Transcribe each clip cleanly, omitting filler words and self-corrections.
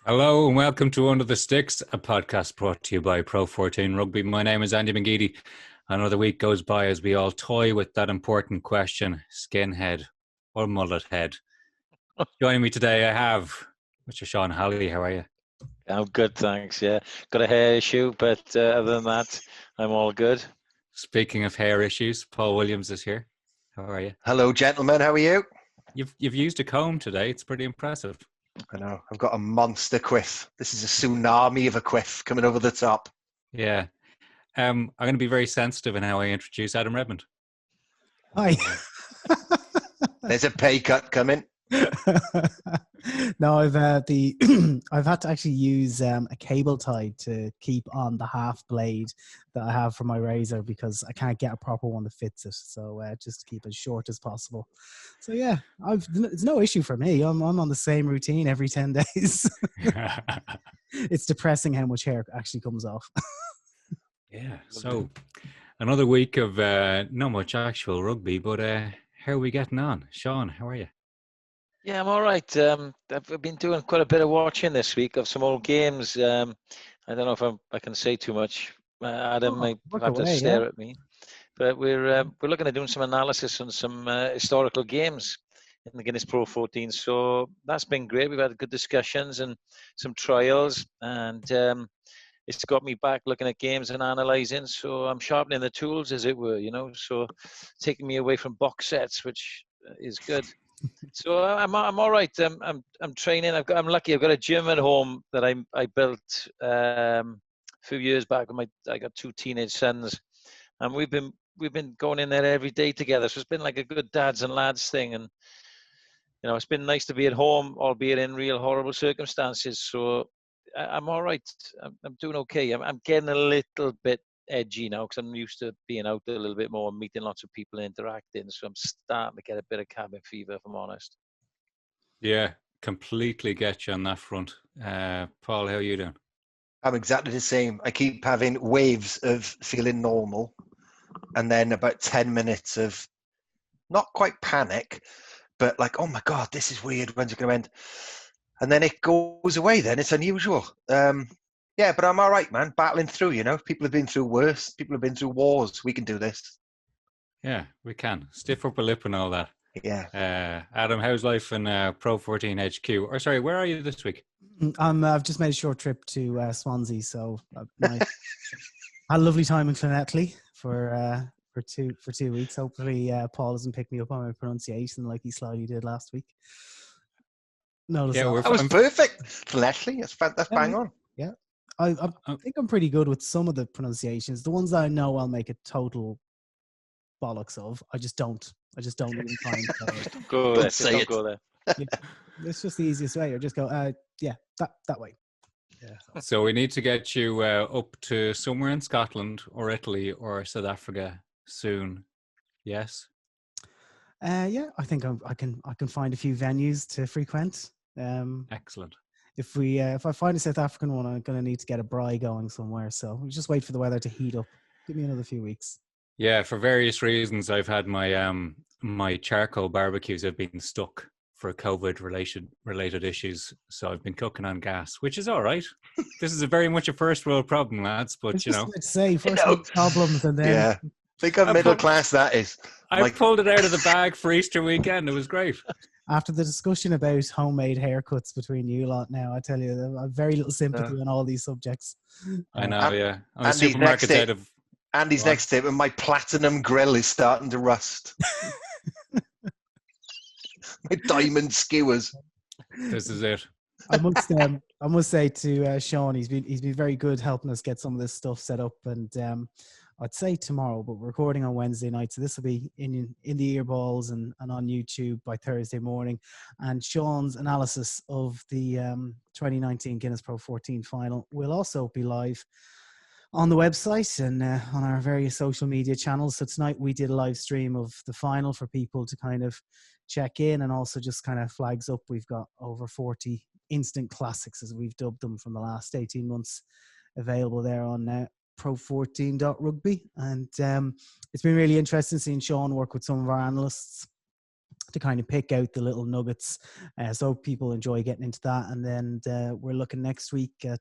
Hello and welcome to Under the Sticks, a podcast brought to you by Pro 14 Rugby. My name is Andy McGeady. Another week goes by as we all toy with that important question, skinhead or mullet head. Joining me today I have Mr. Sean Holley. How are you? I'm good, thanks. Yeah, got a hair issue, but other than that, I'm all good. Speaking of hair issues, Paul Williams is here. How are you? Hello, gentlemen. How are you? You've used a comb today. It's pretty impressive. I know. I've got a monster quiff. This is a tsunami of a quiff coming over the top. Yeah. I'm going to be very sensitive in how I introduce Adam Redmond. Hi. There's a pay cut coming. No, I've had to actually use a cable tie to keep on the half blade that I have for my razor because I can't get a proper one that fits it. So just to keep it as short as possible. So yeah, it's no issue for me. I'm on the same routine every 10 days. It's depressing how much hair actually comes off. Yeah. So another week of not much actual rugby, but how are we getting on? Sean, how are you? Yeah, I'm all right. I've been doing quite a bit of watching this week of some old games. I don't know if I can say too much. Adam might have to stare at me. But we're looking at doing some analysis on some historical games in the Guinness Pro 14. So that's been great. We've had good discussions and some trials, and it's got me back looking at games and analysing. So I'm sharpening the tools, as it were, So taking me away from box sets, which is good. So I'm all right. I'm training. I'm lucky. I've got a gym at home that I built a few years back. I got two teenage sons, and we've been going in there every day together. So it's been like a good dads and lads thing, and it's been nice to be at home, albeit in real horrible circumstances. So I'm all right. I'm doing okay. I'm getting a little bit edgy now because I'm used to being out there a little bit more and meeting lots of people and interacting. So I'm starting to get a bit of cabin fever, if I'm honest. Yeah, completely get you on that front. Paul, how are you doing? I'm exactly the same. I keep having waves of feeling normal and then about 10 minutes of not quite panic, but like, oh my God, this is weird. When's it going to end? And then it goes away then. It's unusual. Yeah, but I'm all right, man. Battling through, People have been through worse. People have been through wars. We can do this. Yeah, we can. Stiff upper lip and all that. Yeah. Adam, how's life in Pro 14 HQ? Or sorry, where are you this week? I've just made a short trip to Swansea, so I had a lovely time in Llanelli for 2 weeks. Hopefully, Paul doesn't pick me up on my pronunciation like he slightly did last week. No, that was perfect. Llanelli, that's bang on. Yeah, I think I'm pretty good with some of the pronunciations. The ones that I know I'll make a total bollocks of, I just don't even try and don't go there. Yeah, it's just the easiest way. Or just go, that way. Yeah. So we need to get you up to somewhere in Scotland or Italy or South Africa soon. Yes. Yeah, I think I can find a few venues to frequent. Excellent. If I find a South African one, I'm going to need to get a braai going somewhere. So we'll just wait for the weather to heat up. Give me another few weeks. Yeah, for various reasons, I've had my charcoal barbecues have been stuck for COVID related issues. So I've been cooking on gas, which is all right. This is very much a first world problem, lads. But let's say first world problems, and then think of middle class that is. I pulled it out of the bag for Easter weekend. It was great. After the discussion about homemade haircuts between you lot now, I tell you, I have very little sympathy on all these subjects. I know, yeah. I'm a supermarket out of... Andy's next statement, my platinum grill is starting to rust. My diamond skewers. This is it. I must say to Sean, he's been very good helping us get some of this stuff set up, and I'd say tomorrow, but we're recording on Wednesday night, so this will be in the earballs and on YouTube by Thursday morning. And Sean's analysis of the 2019 Guinness Pro 14 final will also be live on the website and on our various social media channels. So tonight we did a live stream of the final for people to kind of check in, and also just kind of flags up. We've got over 40 instant classics, as we've dubbed them, from the last 18 months available there on pro14.rugby. And it's been really interesting seeing Sean work with some of our analysts to kind of pick out the little nuggets, so people enjoy getting into that. And then we're looking next week at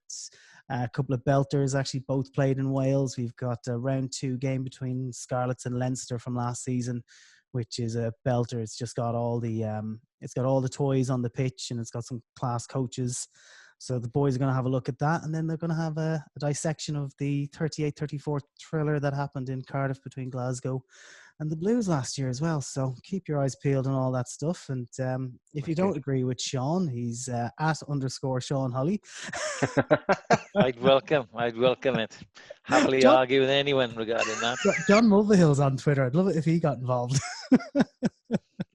a couple of belters, actually both played in Wales. We've got a round 2 game between Scarlets and Leinster from last season, which is a belter. It's just got all the toys on the pitch, and it's got some class coaches. So the boys are going to have a look at that, and then they're going to have a dissection of the 38-34 thriller that happened in Cardiff between Glasgow and the Blues last year as well. So keep your eyes peeled on all that stuff. And if you don't agree with Sean, he's at _Sean Holley. I'd welcome it. Happily argue with anyone regarding that. John Mulvihill's on Twitter. I'd love it if he got involved.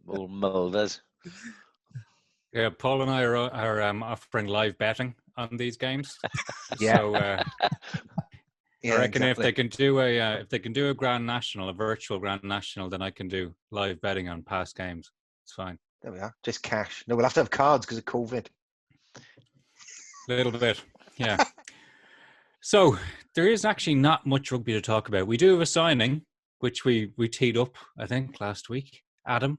Old Mulvers. Yeah, Paul and I are offering live betting on these games. Yeah. So Yeah, I reckon exactly. if they can do a Grand National, a virtual Grand National, then I can do live betting on past games. It's fine. There we are. Just cash. No, we'll have to have cards because of COVID. Little bit, yeah. So there is actually not much rugby to talk about. We do have a signing, which we teed up, I think, last week. Adam,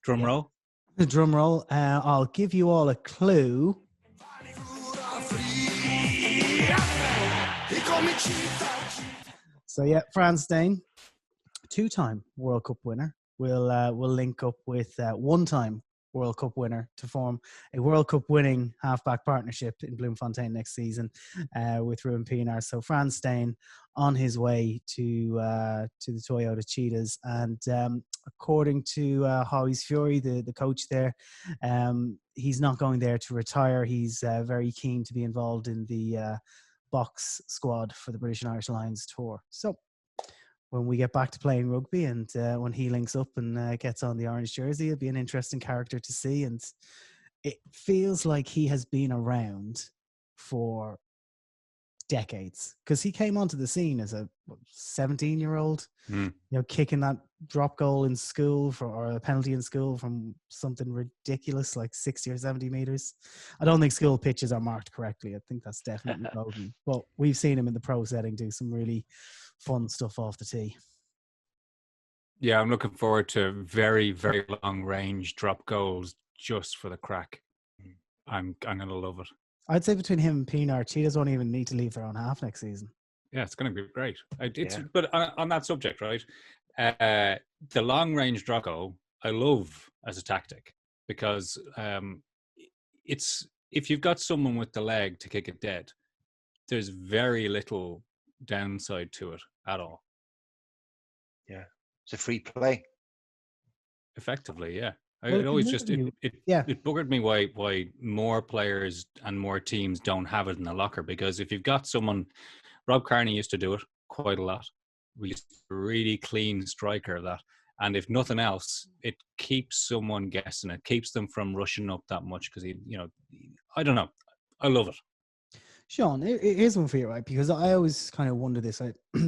drum roll. The drum roll. I'll give you all a clue. So yeah, Franz Dane, 2-time World Cup winner, will link up with 1-time World Cup winner to form a World Cup winning halfback partnership in Bloemfontein next season with Ruben Pienaar. So Franz Dane on his way to the Toyota Cheetahs, and according to Holley's Fury, the coach there, he's not going there to retire. He's very keen to be involved in the box squad for the British and Irish Lions tour. So when we get back to playing rugby, and when he links up and gets on the orange jersey, it'll be an interesting character to see. And it feels like he has been around for decades, because he came onto the scene as a 17-year-old, kicking that drop goal in school or a penalty in school from something ridiculous like 60 or 70 meters. I don't think school pitches are marked correctly. I think that's definitely bogey. But we've seen him in the pro setting do some really fun stuff off the tee. Yeah, I'm looking forward to very, very long range drop goals just for the crack. I'm gonna love it. I'd say between him and Pienaar, Cheetahs won't even need to leave their own half next season. Yeah, it's going to be great. But on that subject, right? The long range drop goal, I love as a tactic, because it's, if you've got someone with the leg to kick it dead, there's very little downside to it at all. Yeah, it's a free play. Effectively, yeah. Well, It always just it buggered me why more players and more teams don't have it in the locker, because if you've got someone, Rob Kearney used to do it quite a lot. We used a really clean striker of that, and if nothing else, it keeps someone guessing. It keeps them from rushing up that much, because I don't know, I love it. Sean, here's one for you, right? Because I always kind of wonder this.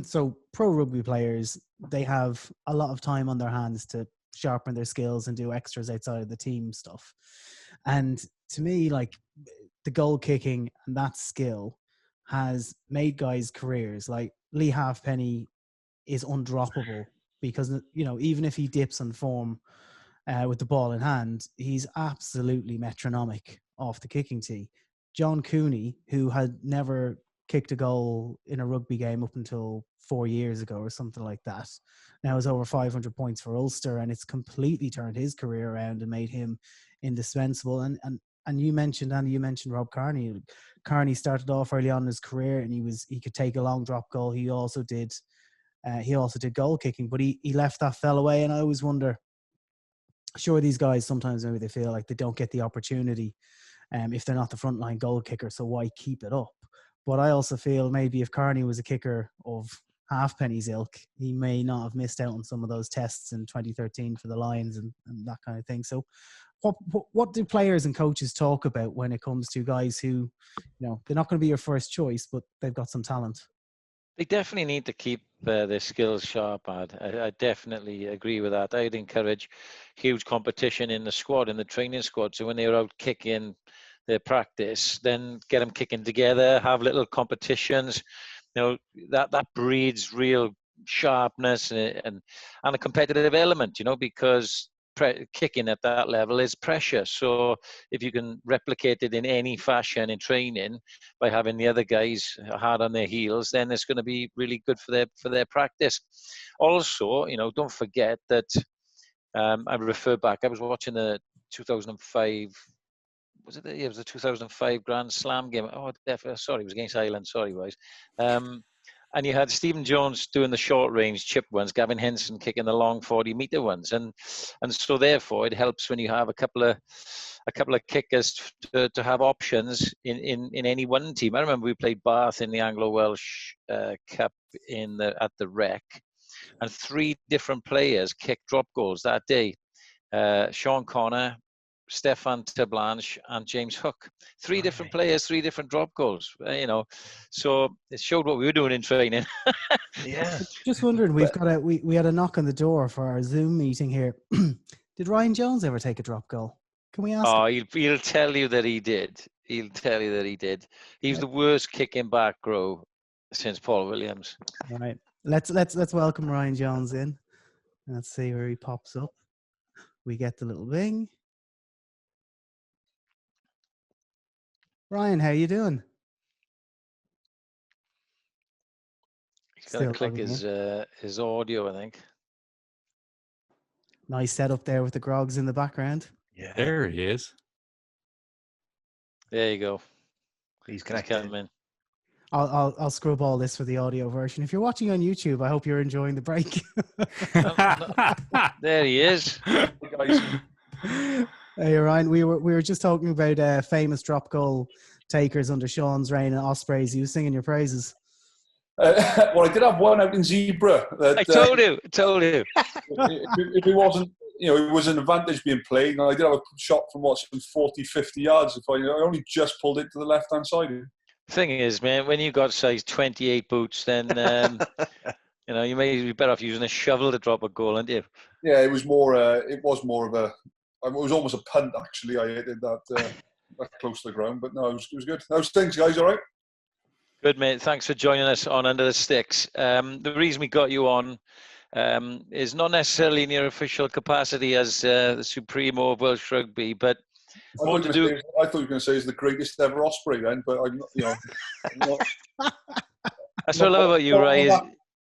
So pro rugby players, they have a lot of time on their hands to sharpen their skills and do extras outside of the team stuff. And to me, like, the goal kicking and that skill has made guys' careers. Like Lee Halfpenny is undroppable, because, even if he dips on form with the ball in hand, he's absolutely metronomic off the kicking tee. John Cooney, who had never kicked a goal in a rugby game up until 4 years ago or something like that, now is over 500 points for Ulster, and it's completely turned his career around and made him indispensable. And you mentioned, Andy, Rob Kearney. Kearney started off early on in his career, and he could take a long drop goal. He also did goal kicking, but he left that fell away. And I always wonder, sure, these guys sometimes maybe they feel like they don't get the opportunity if they're not the frontline goal kicker, so why keep it up? But I also feel maybe if Kearney was a kicker of Halfpenny's ilk, he may not have missed out on some of those tests in 2013 for the Lions and that kind of thing. So what do players and coaches talk about when it comes to guys who, they're not going to be your first choice, but they've got some talent? They definitely need to keep their skills sharp, I definitely agree with that. I'd encourage huge competition in the squad, in the training squad. So when they're out kicking their practice, then get them kicking together, have little competitions. That breeds real sharpness and a competitive element, because kicking at that level is pressure. So if you can replicate it in any fashion in training by having the other guys hard on their heels, then it's going to be really good for their practice. Also, don't forget that I refer back. I was watching the 2005. It was the 2005 Grand Slam game. Oh, definitely. Sorry, it was against Ireland. Sorry, guys. And you had Stephen Jones doing the short range chip ones, Gavin Henson kicking the long 40-meter ones, and so therefore it helps when you have a couple of kickers to have options in any one team. I remember we played Bath in the Anglo-Welsh Cup at the Rec, and 3 different players kicked drop goals that day. Sean Connor, Stefan Terblanche, and James Hook. 3 different players, 3 different drop goals. So it showed what we were doing in training. Yeah. Just wondering, we had a knock on the door for our Zoom meeting here. Did Ryan Jones ever take a drop goal? Can we ask? Oh, he'll tell you that he did. He'll tell you that he did. He was the worst kicking back row since Paul Williams. All right. Let's welcome Ryan Jones in. Let's see where he pops up. We get the little bing. Ryan, how you doing? He's got to click his audio, I think. Nice setup there with the grogs in the background. Yeah. There he is. There you go. He's connected. Coming in. I'll scrub all this for the audio version. If you're watching on YouTube, I hope you're enjoying the break. There he is. Hey Ryan, we were just talking about famous drop goal takers under Sean's reign at Ospreys. You singing your praises. Well, I did have one out in Zebra. That, I told you. If it wasn't, it was an advantage being played. And I did have a shot from some 40, 50 yards. I only just pulled it to the left-hand side. Thing is, man, when you got size 28 boots, then you may be better off using a shovel to drop a goal, aren't you? Yeah, it was more of a. It was almost a punt actually. I hit it that close to the ground, but no, it was good. How's things, guys? All right. Good, mate. Thanks for joining us on Under the Sticks. The reason we got you on is not necessarily in your official capacity as the Supremo of Welsh Rugby, but I thought you were going to say it's the greatest ever Osprey then, but I'm not. That's what I love about you, Ray.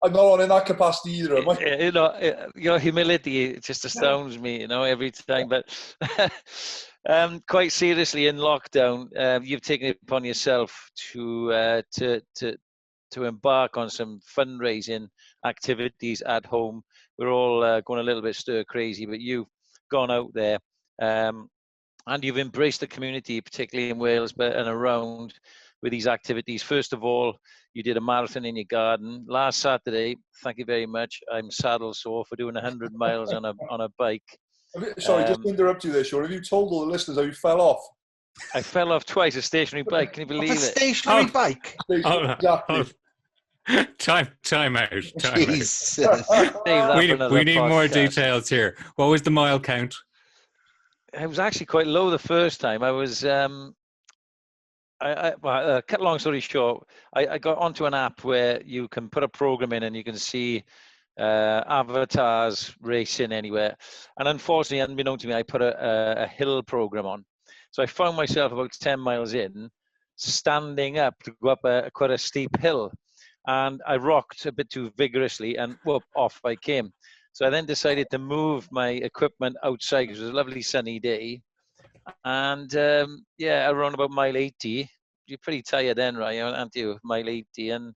I'm not on in that capacity either, am I? Your humility just astounds me, every time. But quite seriously, in lockdown, you've taken it upon yourself to embark on some fundraising activities at home. We're all going a little bit stir crazy, but you've gone out there and you've embraced the community, particularly in Wales and around, with these activities. First of all, you did a marathon in your garden last Saturday. Thank you very much. I'm saddle sore for doing 100 miles on a bike. Sorry, just to interrupt you there, Sean. Have you told all the listeners how you fell off? I fell off twice, a stationary bike. Can you believe it? A stationary bike? Exactly. Time out. Jesus. We need more details here. What was the mile count? It was actually quite low the first time. I was... cut long story short, I got onto an app where you can put a program in and you can see avatars racing anywhere. And unfortunately, unbeknown to me, I put a hill program on. So I found myself about 10 miles in, standing up to go up quite a steep hill. And I rocked a bit too vigorously and whoop, off I came. So I then decided to move my equipment outside because it was a lovely sunny day. And around about mile 80, you're pretty tired then, right? Aren't you? Mile 80, and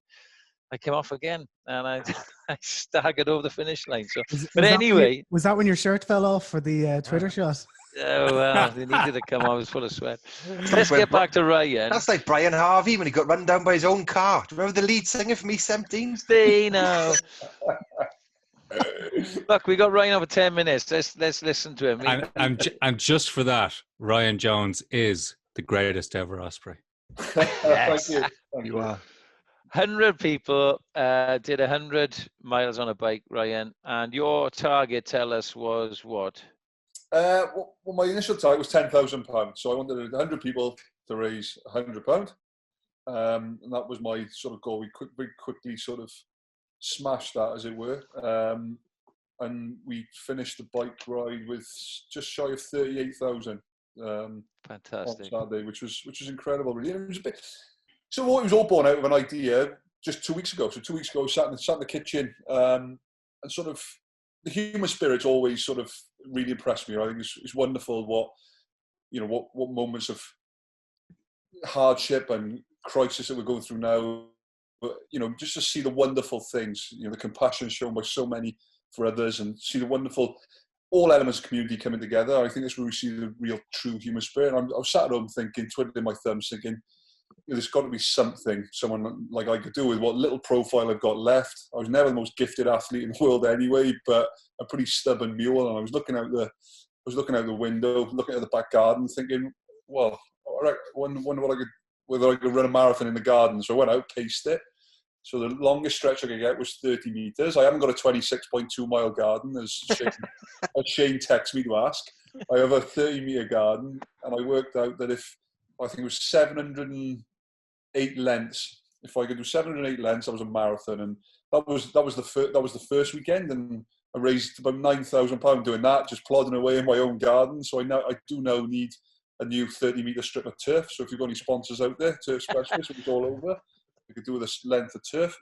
I came off again, and I staggered over the finish line. So, was that when your shirt fell off for the Twitter shot? Oh well, they needed to come. I was full of sweat. Let's get back to Ryan. That's like Brian Harvey when he got run down by his own car. Do you remember the lead singer from E17? Stay now. Look, we got Ryan over 10 minutes. Let's listen to him. And just for that, Ryan Jones is the greatest ever Osprey. Yes. Thank you are. 100 people did 100 miles on a bike, Ryan, and your target, tell us, was what? Well, my initial target was £10,000, so I wanted 100 people to raise £100, and that was my sort of goal. We very quickly sort of smashed that, as it were. and we finished the bike ride with just shy of 38,000 Fantastic. on Saturday, which was incredible, really. And it was a bit, so it was all born out of an idea just 2 weeks ago. So 2 weeks ago, I sat in the kitchen, and sort of the human spirit's always sort of really impressed me. I think it's wonderful what moments of hardship and crisis that we're going through now, but just to see the wonderful things, the compassion shown by so many for others, and see the wonderful all elements of community coming together. I think that's where we see the real true human spirit. I was sat at home thinking, twiddling my thumbs, thinking, there's got to be someone like I could do with what little profile I've got left. I was never the most gifted athlete in the world anyway, but a pretty stubborn mule. And I was looking out the window, looking at the back garden, thinking, well, all right, wonder whether I could run a marathon in the garden. So I went out, paced it. So the longest stretch I could get was 30 metres. I haven't got a 26.2 mile garden, as Shane texted me to ask. I have a 30-metre garden, and I worked out that I think it was 708 lengths. If I could do 708 lengths, that was a marathon, and that was the first weekend, and I raised about £9,000 doing that, just plodding away in my own garden. So I do now need a new 30-metre strip of turf. So if you've got any sponsors out there, turf specialists, it's all over. We could do with this length of turf.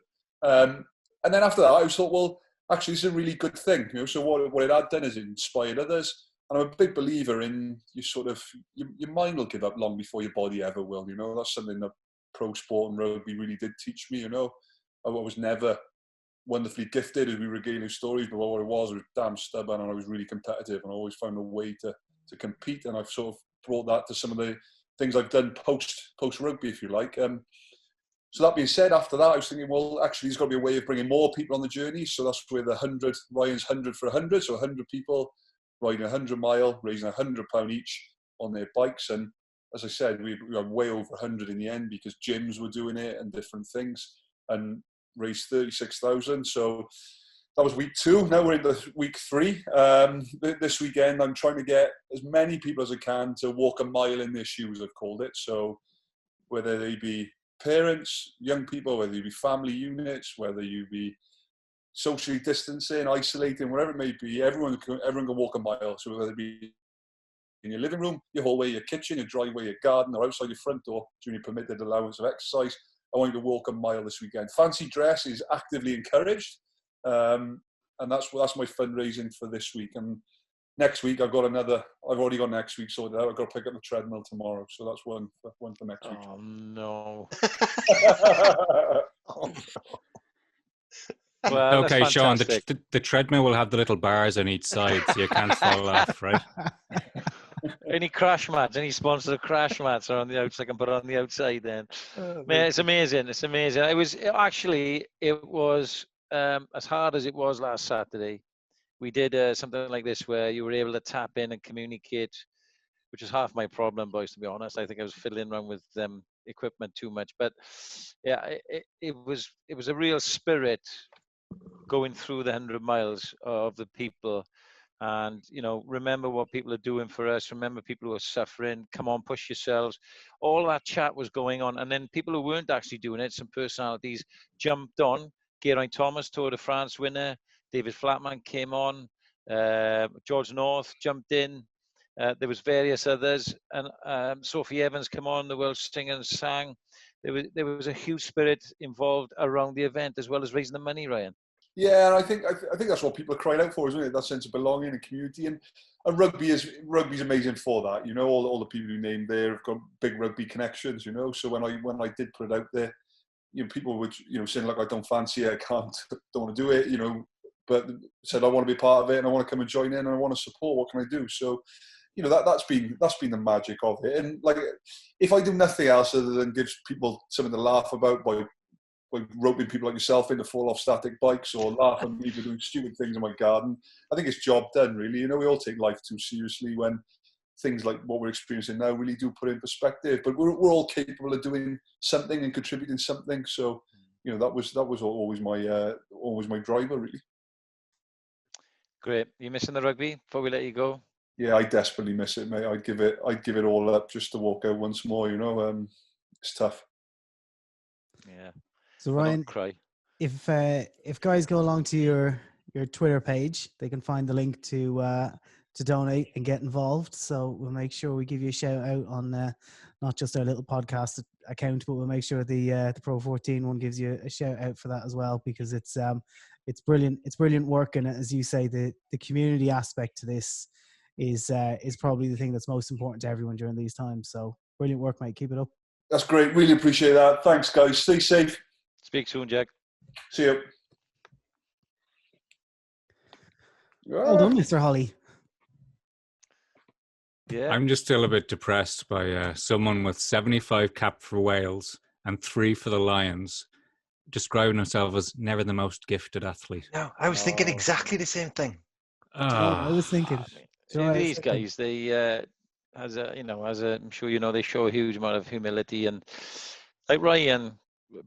And then after that, I thought, well, actually, this is a really good thing. So what it had done is it inspired others. And I'm a big believer in your mind will give up long before your body ever will. That's something that pro sport and rugby really did teach me. I was never wonderfully gifted, as we regale stories, but what I was damn stubborn, and I was really competitive, and I always found a way to compete. And I've sort of brought that to some of the things I've done post rugby, if you like. So that being said, after that, I was thinking, well, actually, there's got to be a way of bringing more people on the journey. So that's where Ryan's 100 for 100. So 100 people riding 100 mile, raising £100 each on their bikes. And as I said, we were way over 100 in the end, because gyms were doing it and different things, and raised 36,000. So that was week 2. Now we're into week 3. This weekend, I'm trying to get as many people as I can to walk a mile in their shoes, I've called it. So whether they be parents, young people, whether you be family units, whether you be socially distancing, isolating, whatever it may be, everyone can walk a mile. So whether it be in your living room, your hallway, your kitchen, your driveway, your garden, or outside your front door during your permitted allowance of exercise, I want you to walk a mile this weekend. Fancy dress is actively encouraged, and that's my fundraising for this week. And next week, I've already got next week sorted out. I've got to pick up the treadmill tomorrow. So that's one for next week. Oh, no. Oh, no. Well, okay, Sean, the treadmill will have the little bars on each side, so you can't fall off, right? Any crash mats, any sponsored crash mats are on the outside. I can put it on the outside then. Man, it's amazing. It's amazing. It was as hard as it was last Saturday. We did something like this where you were able to tap in and communicate, which is half my problem, boys, to be honest. I think I was fiddling around with equipment too much. But yeah, it was a real spirit going through the 100 miles of the people. And, remember what people are doing for us. Remember people who are suffering. Come on, push yourselves. All that chat was going on. And then people who weren't actually doing it, some personalities jumped on. Geraint Thomas, Tour de France winner. David Flatman came on. George North jumped in. There was various others. And Sophie Evans came on, the Welsh singer, and sang. There was a huge spirit involved around the event, as well as raising the money, Ryan. Yeah, and I think that's what people are crying out for, isn't it? That sense of belonging and community, and rugby's amazing for that. All the people you named there have got big rugby connections. So when I did put it out there, people would saying, like, I don't fancy it, don't want to do it, but said I want to be part of it and I want to come and join in and I want to support. What can I do? So that's been the magic of it. And like, if I do nothing else other than give people something to laugh about by roping people like yourself in to fall off static bikes, or laugh at me for doing stupid things in my garden, I think it's job done, really. We all take life too seriously when things like what we're experiencing now really do put in perspective. But we're all capable of doing something and contributing something. So that was always my driver, really. Great. You missing the rugby before we let you go? Yeah, I desperately miss it, mate. I'd give it all up just to walk out once more. It's tough. Yeah. So Ryan, if guys go along to your Twitter page. They can find the link to donate and get involved. So we'll make sure we give you a shout out on not just our little podcast account, but we'll make sure the Pro 14 one gives you a shout out for that as well, because it's brilliant. It's brilliant work, and as you say, the community aspect to this is probably the thing that's most important to everyone during these times. So brilliant work, mate. Keep it up. That's great. Really appreciate that. Thanks, guys. Stay safe. Speak soon, Jack. See you. Well done, Mr. Holley. Yeah. I'm just still a bit depressed by someone with 75 caps for Wales and 3 for the Lions describing himself as never the most gifted athlete. No, I was thinking exactly the same thing. I was thinking. These guys, they I'm sure you know, they show a huge amount of humility, and like Ryan,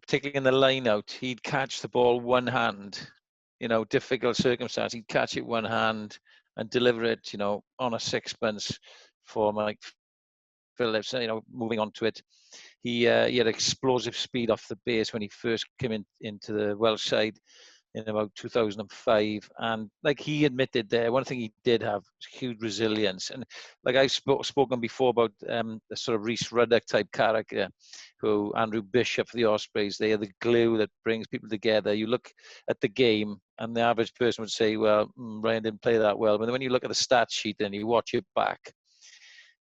particularly in the line out, he'd catch the ball one hand, difficult circumstance, he'd catch it one hand and deliver it, on a sixpence for Mike Phillips, moving on to it. He had explosive speed off the base when he first came into the Welsh side in about 2005, and like he admitted there, one thing he did have was huge resilience. And like I've spoken before about the sort of Rhys Ruddock type character, who Andrew Bishop for the Ospreys, they are the glue that brings people together. You look at the game and the average person would say, well, Ryan didn't play that well, but then when you look at the stat sheet and you watch it back,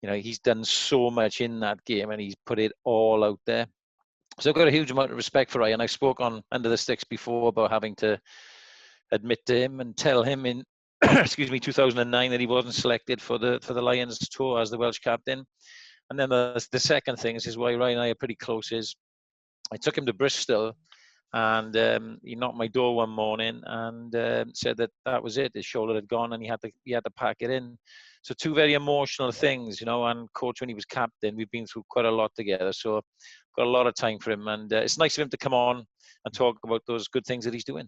he's done so much in that game and he's put it all out there. So I've got a huge amount of respect for Ryan. I spoke on Under the Sticks before about having to admit to him and tell him in 2009 that he wasn't selected for the Lions tour as the Welsh captain. And then the second thing is why Ryan and I are pretty close is I took him to Bristol, and he knocked my door one morning and said that was it. His shoulder had gone and he had to pack it in. So 2 very emotional things, and coach, when he was captain, we've been through quite a lot together. So got a lot of time for him, and it's nice of him to come on and talk about those good things that he's doing.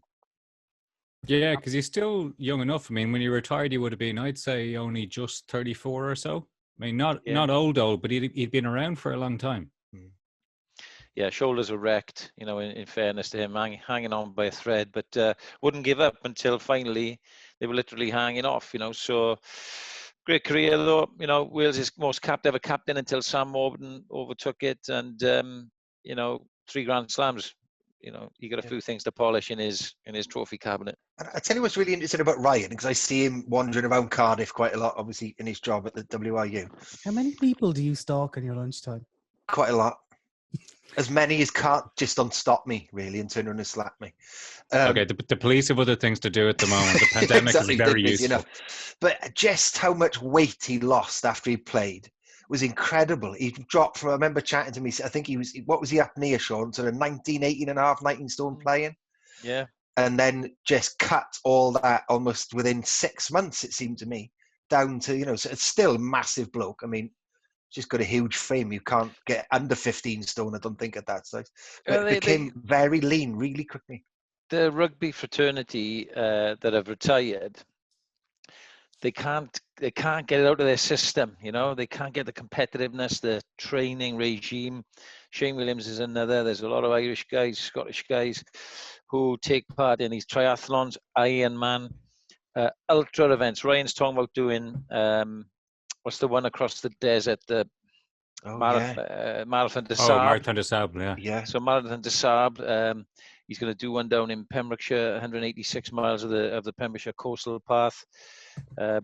Yeah, because he's still young enough. I mean, when he retired, he would have been, I'd say, only just 34 or so. I mean, not old, but he'd been around for a long time. Yeah, shoulders were wrecked, in fairness to him, hanging on by a thread, but wouldn't give up until finally they were literally hanging off, So great career, though. Wales' most capped ever captain until Sam Morton overtook it, and 3 Grand Slams. He got a few things to polish in his trophy cabinet. I tell you what's really interesting about Ryan, because I see him wandering around Cardiff quite a lot, obviously in his job at the WRU. How many people do you stalk in your lunchtime? Quite a lot. As many as can't just unstop me, really, and turn around and slap me. Okay, the police have other things to do at the moment. The pandemic exactly, is very useful. But just how much weight he lost after he played was incredible. He dropped from, I remember chatting to me, I think what was he up near, Sean? Sort of 19 stone playing. Yeah. And then just cut all that almost within 6 months, it seemed to me, down to, so it's still a massive bloke. I mean, just got a huge frame. You can't get under 15 stone, I don't think, at that size. But became very lean really quickly. The rugby fraternity that have retired, they can't get it out of their system. They can't get the competitiveness, the training regime. Shane Williams is another. There's a lot of Irish guys, Scottish guys who take part in these triathlons, Ironman, ultra events. Ryan's talking about doing what's the one across the desert? The Marathon des Sables. Marathon des Sables, yeah. So Marathon des Sables. He's going to do one down in Pembrokeshire, 186 miles of the Pembrokeshire coastal path,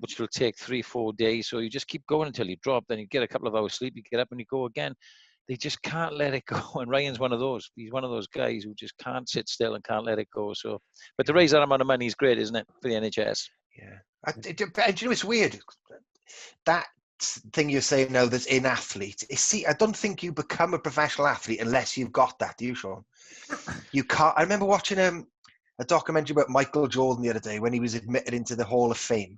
which will take 3-4 days. So you just keep going until you drop. Then you get a couple of hours sleep. You get up and you go again. They just can't let it go. And Ryan's one of those. He's one of those guys who just can't sit still and can't let it go. So, but to raise that amount of money is great, isn't it, for the NHS? Yeah. And it's weird. That thing you're saying now that's in athlete, I don't think you become a professional athlete unless you've got that, do you, Sean? You can't. I remember watching a documentary about Michael Jordan the other day when he was admitted into the Hall of Fame.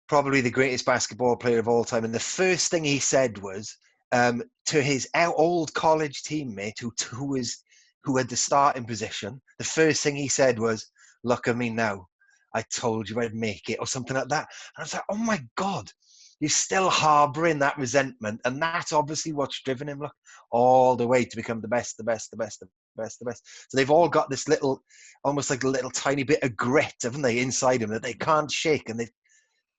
Probably the greatest basketball player of all time. And the first thing he said was to his old college teammate who had the starting position, the first thing he said was, "Look at me now. I told you I'd make it," or something like that. And I was like, oh my God, you're still harboring that resentment. And that's obviously what's driven him all the way to become the best. the best. So they've all got this little, almost like a little tiny bit of grit, haven't they, inside them that they can't shake. And they,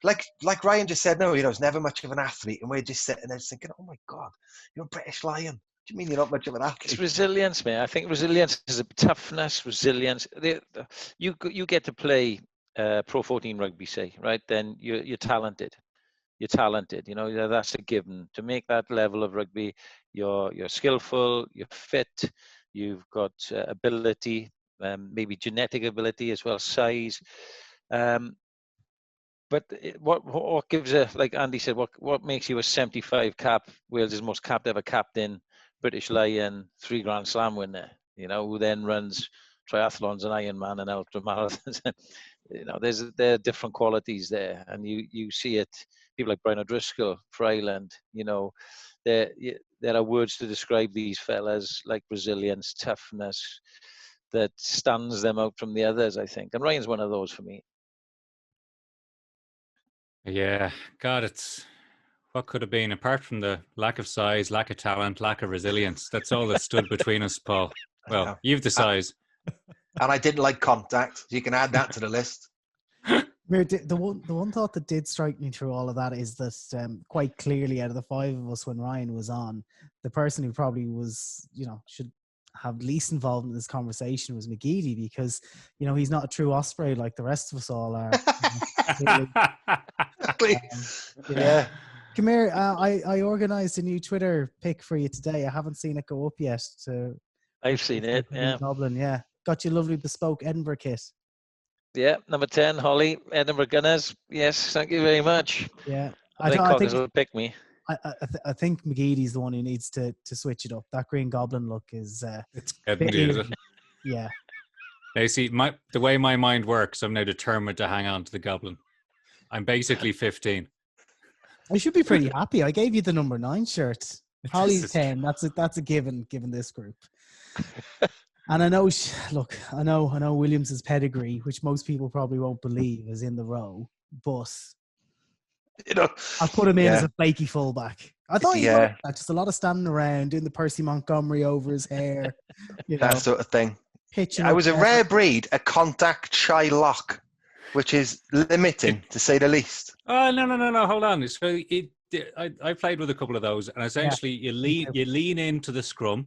like Ryan just said, no, he's never much of an athlete. And we're just sitting there just thinking, oh my God, you're a British Lion. What do you mean you're not much of an athlete? It's resilience, man. I think resilience is a toughness, resilience. You get to play Pro 14 rugby, say, right? Then you're talented. You're talented. That's a given. To make that level of rugby, you're skillful, you're fit, you've got ability, maybe genetic ability as well, size. But what gives like Andy said, what makes you a 75 cap, Wales' most capped ever captain, British Lion, 3 Grand Slam winner, who then runs triathlons and Ironman and ultra marathons. There are different qualities there, and you see it. People like Brian O'Driscoll for Ireland, there are words to describe these fellas, like resilience, toughness, that stands them out from the others, I think. And Ryan's one of those for me. Yeah, God, it's what could have been, apart from the lack of size, lack of talent, lack of resilience. That's all that stood between us, Paul. Well, you've the size. And I didn't like contact. So you can add that to the list. The one thought that did strike me through all of that is that quite clearly, out of the 5 of us when Ryan was on, the person who probably was, should have least involved in this conversation was McGeady, because he's not a true Osprey like the rest of us all are. Yeah. Come here. I organised a new Twitter pic for you today. I haven't seen it go up yet. I've seen it. Yeah. Dublin. Yeah. Got you a lovely bespoke Edinburgh kit. Yeah, number 10, Holley, Edinburgh Gunners. Yes, thank you very much. Yeah, I think Coggins will pick me. I think McGeady's the one who needs to switch it up. That Green Goblin look is it's is it? Yeah. Now, see, the way my mind works, I'm now determined to hang on to the Goblin. I'm basically 15. I should be pretty happy. I gave you the number 9 shirt. Holley's 10. That's a given this group. And I know, I know Williams's pedigree, which most people probably won't believe, is in the row, but I put him in as a flaky fullback. I thought he liked that, just a lot of standing around, doing the Percy Montgomery over his hair, that sort of thing. Pitching. I was a rare breed, a contact shy lock, which is limiting to say the least. Oh no! Hold on. So I played with a couple of those, and essentially you lean into the scrum.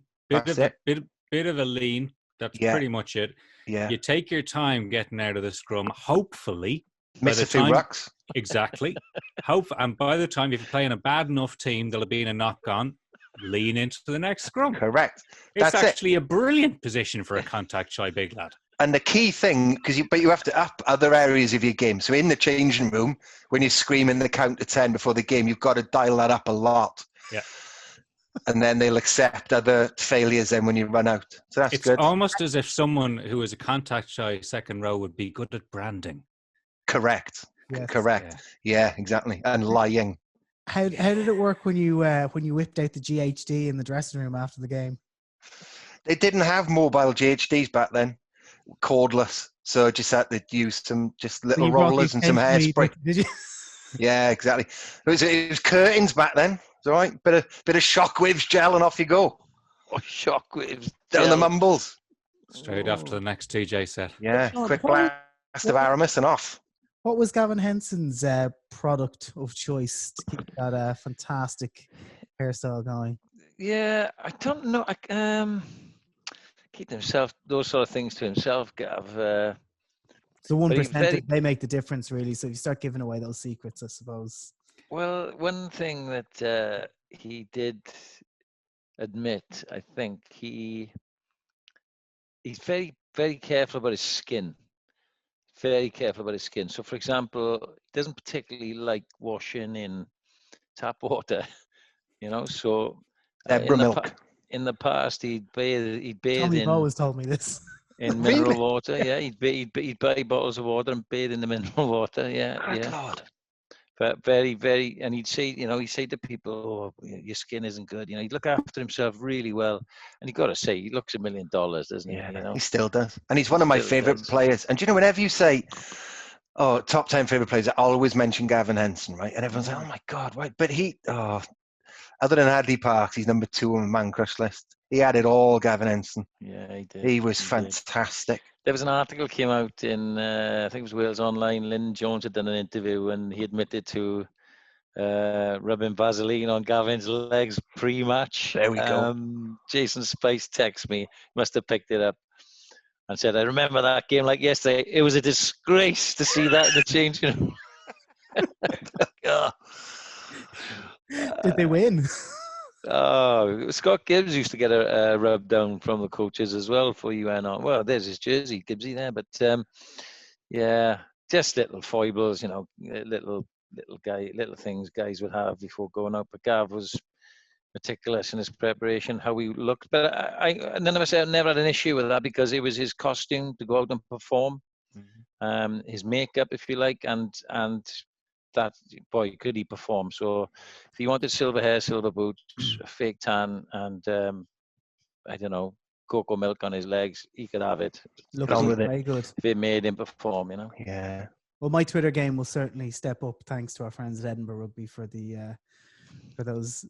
Bit of a lean. That's pretty much it. Yeah. You take your time getting out of the scrum. Hopefully, miss a few rucks. Exactly. And by the time, if you're playing a bad enough team, there'll have been a knock on. Lean into the next scrum. Correct. It's actually a brilliant position for a contact shy big lad. And the key thing, but you have to up other areas of your game. So in the changing room, when you're screaming the count to 10 before the game, you've got to dial that up a lot. Yeah. And then they'll accept other failures then when you run out. So that's good. It's almost as if someone who is a contact shy second row would be good at branding. Correct. Yes. Correct. Yeah, exactly. And lying. How did it work when you whipped out the GHD in the dressing room after the game? They didn't have mobile GHDs back then. Cordless. So just had to use some just little rollers and some hairspray. Did you? Yeah, exactly. It was curtains back then. It's all right. Bit of shockwaves gel and off you go. Oh, shockwaves down the mumbles. Straight after the next TJ set. Yeah, quick blast of Aramis and off. What was Gavin Henson's product of choice to keep that fantastic hairstyle going? Yeah, I don't know. Keep himself those sort of things to himself, Gav. So 1%, they make the difference, really. So if you start giving away those secrets, I suppose. Well, one thing that he did admit, I think, he's very, very careful about his skin. Very careful about his skin. So, for example, he doesn't particularly like washing in tap water, So in the past, he'd bathe Tommy Bow has told me this. In mineral water, yeah. He'd buy bottles of water and bathe in the mineral water, yeah. God. But very, very, and he'd say to people, "Oh, your skin isn't good." He'd look after himself really well, and you got to say, he looks $1 million, doesn't he? Yeah, he still does, and he's one of my favourite players. And whenever you say, "Oh, top 10 favourite players," I always mention Gavin Henson, right? And everyone's like, "Oh my God, why?" But other than Hadley Parks, he's number 2 on the man crush list. He had it all, Gavin Henson. Yeah, he did. He was did. fantastic. There was an article came out in, I think it was Wales Online. Lynn Jones had done an interview and he admitted to rubbing Vaseline on Gavin's legs pre-match. There we go. Jason Spice texted me, must have picked it up, and said, "I remember that game like yesterday. It was a disgrace to see that in the changing room." Oh. Did they win? Oh, Scott Gibbs used to get a rub down from the coaches as well for UN on. Well, there's his jersey, Gibbsy there, but yeah, just little foibles, little things guys would have before going out. But Gav was meticulous in his preparation, how he looked. But none of us never had an issue with that because it was his costume to go out and perform, his makeup, if you like, and that, boy, could he perform. So if he wanted silver hair, silver boots, a fake tan, and I don't know, cocoa milk on his legs, he could have it. Looks very good. If it made him perform, Yeah. Well, my Twitter game will certainly step up thanks to our friends at Edinburgh Rugby for those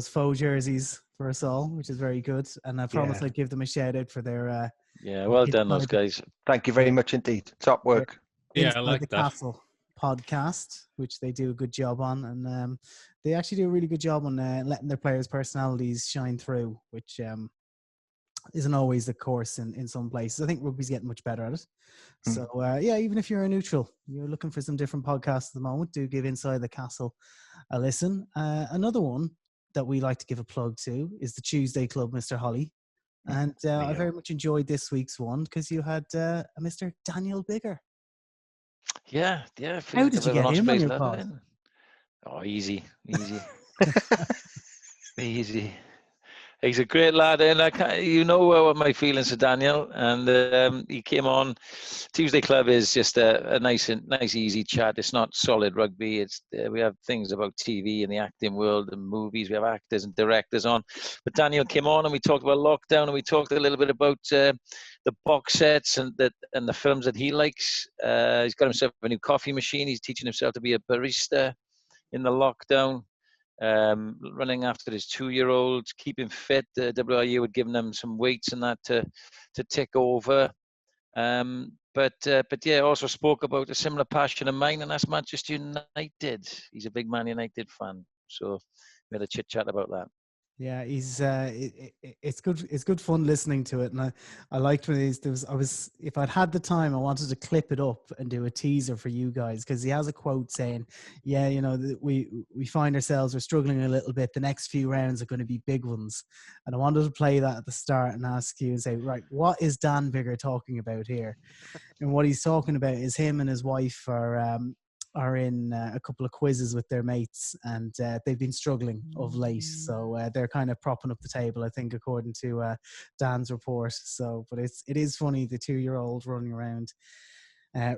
faux jerseys for us all, which is very good. And I promise I'd give them a shout out for their well done, those guys. Thank you very much indeed. Top work. Yeah, I like the that. Castle podcast, which they do a good job on, and they actually do a really good job on letting their players' personalities shine through, which isn't always the course in some places. I think rugby's getting much better at it. So even if you're a neutral, you're looking for some different podcasts at the moment, do give Inside the Castle a listen. Another one that we like to give a plug to is the Tuesday Club, Mr. Holley. And I very much enjoyed this week's one because you had a Mr. Daniel Bigger. Yeah. How did you get him on your pod? Oh, easy. Easy. He's a great lad, and what my feelings for Daniel. And he came on. Tuesday Club is just a nice, easy chat. It's not solid rugby. It's we have things about TV and the acting world and movies. We have actors and directors on. But Daniel came on, and we talked about lockdown, and we talked a little bit about the box sets and the films that he likes. He's got himself a new coffee machine. He's teaching himself to be a barista in the lockdown. Running after his 2-year-old, keeping fit. The WRU had given him some weights and that to tick over. But also spoke about a similar passion of mine, and that's Manchester United. He's a big Man United fan, so we had a chit chat about that. Yeah, he's it's good. It's good fun listening to it, and I liked when if I'd had the time, I wanted to clip it up and do a teaser for you guys because he has a quote saying, "Yeah, we find ourselves we're struggling a little bit. The next few rounds are going to be big ones," and I wanted to play that at the start and ask you and say, right, what is Dan Bigger talking about here? And what he's talking about is him and his wife are in a couple of quizzes with their mates, and they've been struggling of late. So they're kind of propping up the table, I think, according to Dan's report. So, but it is funny, the 2-year-old running around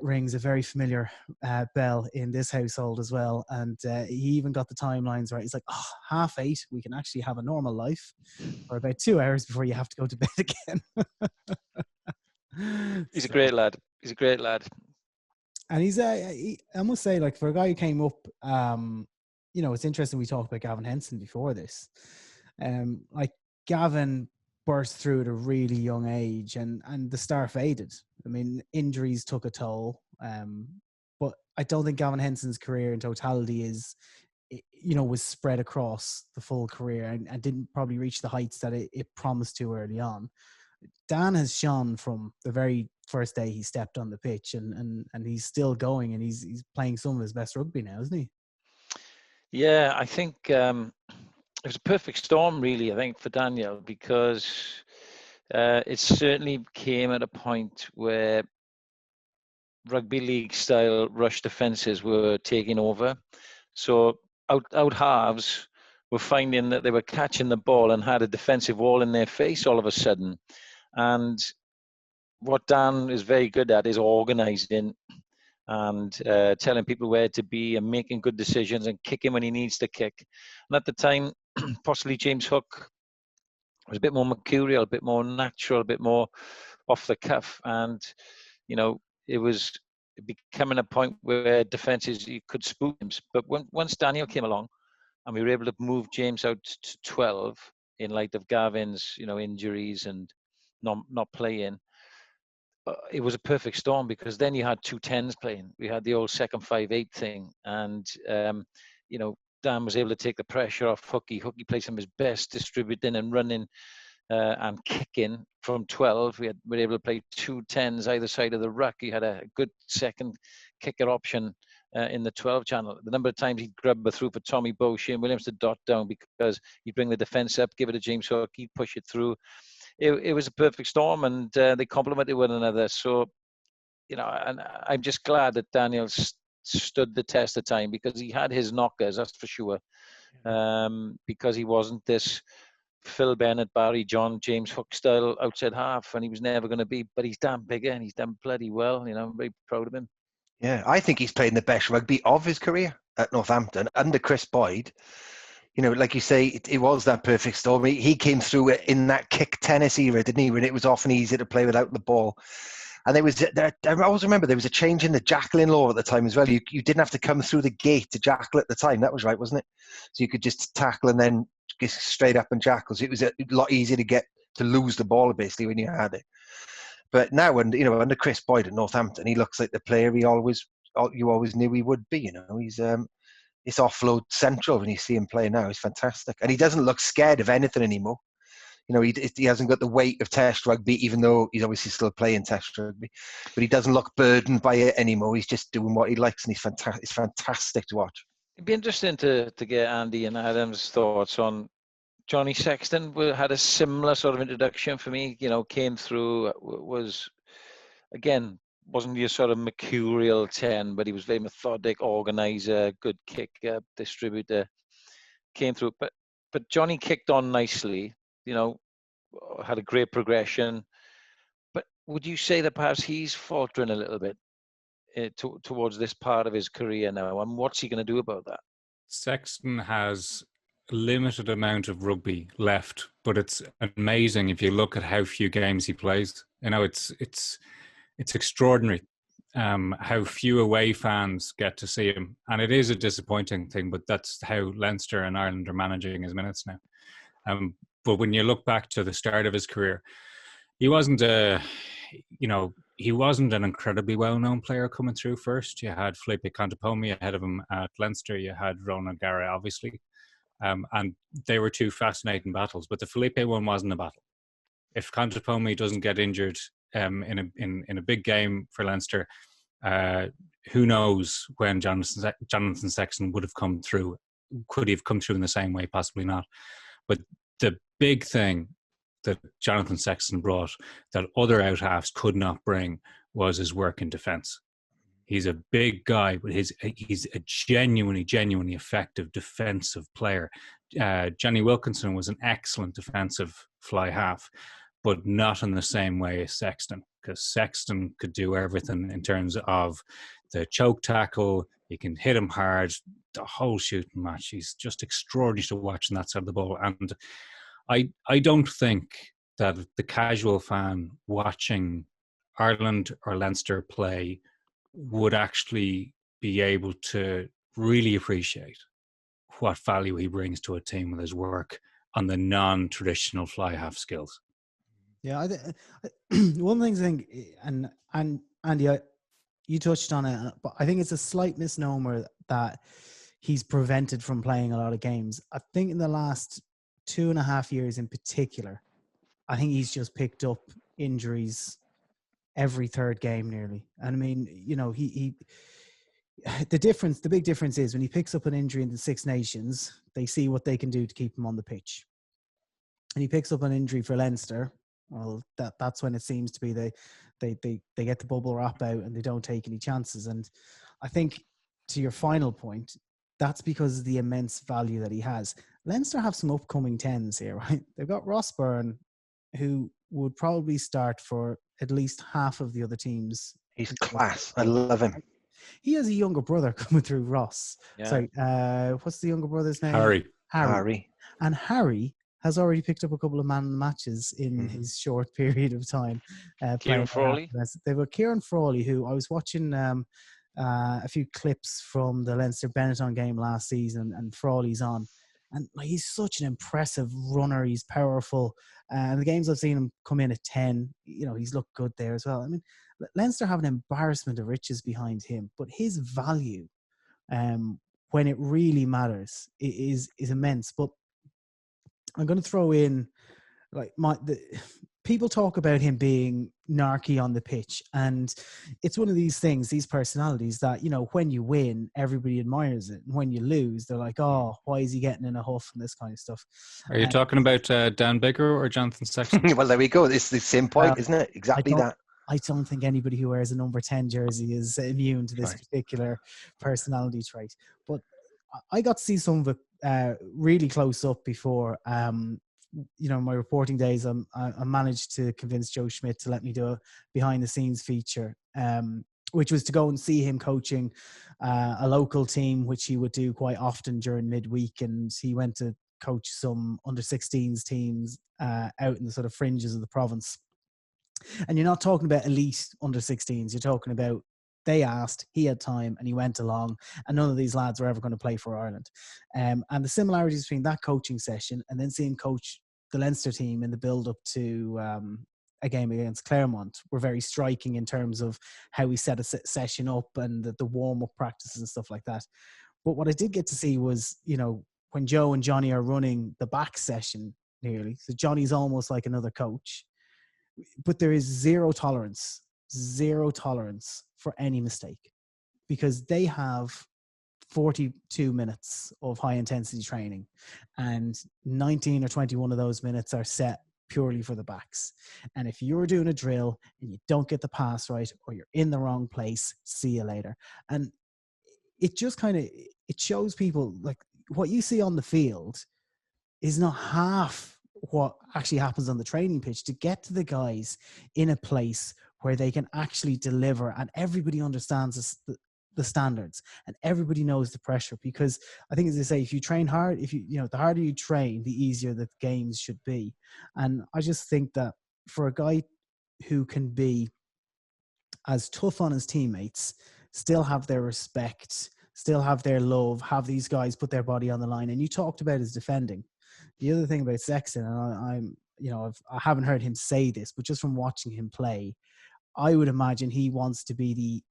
rings a very familiar bell in this household as well. And he even got the timelines right. He's like, 8:30, we can actually have a normal life for about 2 hours before you have to go to bed again. He's a great lad. And he's I must say, like, for a guy who came up, it's interesting we talked about Gavin Henson before this. Like, Gavin burst through at a really young age, and the star faded. I mean, injuries took a toll, but I don't think Gavin Henson's career in totality was spread across the full career and didn't probably reach the heights that it promised to early on. Dan has shone from the very first day he stepped on the pitch, and he's still going, and he's playing some of his best rugby now, isn't he? Yeah, I think it was a perfect storm, really, I think, for Daniel, because it certainly came at a point where rugby league style rush defences were taking over. So out halves were finding that they were catching the ball and had a defensive wall in their face all of a sudden. And what Dan is very good at is organising and telling people where to be and making good decisions and kicking when he needs to kick. And at the time, possibly James Hook was a bit more mercurial, a bit more natural, a bit more off the cuff. And, it was becoming a point where defences, you could spook him. But once Daniel came along and we were able to move James out to 12, in light of Gavin's, injuries and not playing. It was a perfect storm because then you had 2 10s playing. We had the old second 5-8 thing, and Dan was able to take the pressure off Hooky. Hooky played some of his best distributing and running and kicking from 12. We were able to play 2 10s either side of the ruck. He had a good second kicker option in the 12 channel. The number of times he'd grab a through for Tommy Bowe, Shane Williams to dot down because he'd bring the defence up, give it to James Hook, he'd push it through. It was a perfect storm, and they complemented one another. So, and I'm just glad that Daniel stood the test of time because he had his knockers, that's for sure. Because he wasn't this Phil Bennett, Barry John, James Hook style outside half, and he was never going to be. But he's damn big and he's done bloody well. I'm very proud of him. Yeah, I think he's playing the best rugby of his career at Northampton under Chris Boyd. Like you say, it was that perfect storm. He came through it in that kick tennis era, didn't he? When it was often easier to play without the ball. And I always remember there was a change in the jackling law at the time as well. You didn't have to come through the gate to jackal at the time. That was right, wasn't it? So you could just tackle and then get straight up and jackal. So it was a lot easier to lose the ball basically when you had it. But now, under Chris Boyd at Northampton, he looks like the player you always knew he would be. He's it's offload central when you see him play now. He's fantastic. And he doesn't look scared of anything anymore. He hasn't got the weight of Test rugby, even though he's obviously still playing Test rugby. But he doesn't look burdened by it anymore. He's just doing what he likes, and it's fantastic to watch. It'd be interesting to get Andy and Adam's thoughts on Johnny Sexton. Had a similar sort of introduction for me. Came through, wasn't your sort of mercurial 10, but he was very methodic, organizer, good kicker, distributor. Came through, but Johnny kicked on nicely. Had a great progression. But would you say that perhaps he's faltering a little bit towards this part of his career now? And what's he going to do about that? Sexton has a limited amount of rugby left, but it's amazing if you look at how few games he plays. It's extraordinary how few away fans get to see him. And it is a disappointing thing, but that's how Leinster and Ireland are managing his minutes now. But when you look back to the start of his career, he wasn't an incredibly well-known player coming through first. You had Felipe Contepomi ahead of him at Leinster. You had Ronan Gara, obviously. And they were two fascinating battles. But the Felipe one wasn't a battle. If Contepomi doesn't get injured in a big game for Leinster, who knows when Jonathan Sexton would have come through. Could he have come through in the same way? Possibly not. But the big thing that Jonathan Sexton brought that other out halves could not bring was his work in defence. He's a big guy, but he's a genuinely effective defensive player. Johnny Wilkinson was an excellent defensive fly half, but not in the same way as Sexton, because Sexton could do everything in terms of the choke tackle. He can hit him hard, the whole shooting match. He's just extraordinary to watch on that side of the ball. And I don't think that the casual fan watching Ireland or Leinster play would actually be able to really appreciate what value he brings to a team with his work on the non-traditional fly half skills. Yeah, one of the things I think, and Andy, you touched on it, but I think it's a slight misnomer that he's prevented from playing a lot of games. I think in the last 2.5 years in particular, I think he's just picked up injuries every third game nearly. And I mean, the big difference is when he picks up an injury in the Six Nations, they see what they can do to keep him on the pitch. And he picks up an injury for Leinster, well, that's when it seems to be they get the bubble wrap out and they don't take any chances. And I think to your final point, that's because of the immense value that he has. Leinster have some upcoming 10s here, right? They've got Ross Byrne, who would probably start for at least half of the other teams. He's class. I love him. He has a younger brother coming through, Ross. Yeah. Sorry, what's the younger brother's name? Harry. And Harry has already picked up a couple of man matches in his short period of time. Kieran Frawley. They've got Kieran Frawley, who I was watching a few clips from the Leinster Benetton game last season, and Frawley's on. And like, he's such an impressive runner. He's powerful. And the games I've seen him come in at 10, he's looked good there as well. I mean, Leinster have an embarrassment of riches behind him, but his value, when it really matters, is immense. But I'm going to throw in, like, people talk about him being narky on the pitch, and it's one of these things, these personalities that, when you win, everybody admires it, and when you lose, they're like, oh, why is he getting in a huff and this kind of stuff. Are you talking about Dan Bigger or Jonathan Sexton? Well, there we go. It's the same point, isn't it? Exactly that. I don't think anybody who wears a number 10 jersey is immune to this particular personality trait. But I got to see some of it really close up before. My reporting days, I managed to convince Joe Schmidt to let me do a behind-the-scenes feature, which was to go and see him coaching a local team, which he would do quite often during midweek. And he went to coach some under-16s teams out in the sort of fringes of the province. And you're not talking about elite under-16s. You're talking about, they asked, he had time, and he went along, and none of these lads were ever going to play for Ireland. And the similarities between that coaching session and then seeing coach the Leinster team in the build-up to a game against Claremont were very striking in terms of how he set a session up and the warm-up practices and stuff like that. But what I did get to see was, when Joe and Johnny are running the back session nearly, so Johnny's almost like another coach, but there is zero tolerance for any mistake, because they have 42 minutes of high intensity training, and 19 or 21 of those minutes are set purely for the backs. And if you're doing a drill and you don't get the pass right, or you're in the wrong place, see you later. And it just it shows people, like, what you see on the field is not half what actually happens on the training pitch, to get to the guys in a place where they can actually deliver, and everybody understands the standards, and everybody knows the pressure. Because I think, as they say, if you train hard, the harder you train, the easier the games should be. And I just think that for a guy who can be as tough on his teammates, still have their respect, still have their love, have these guys put their body on the line. And you talked about his defending. The other thing about Sexton, and I haven't heard him say this, but just from watching him play, I would imagine he wants to be the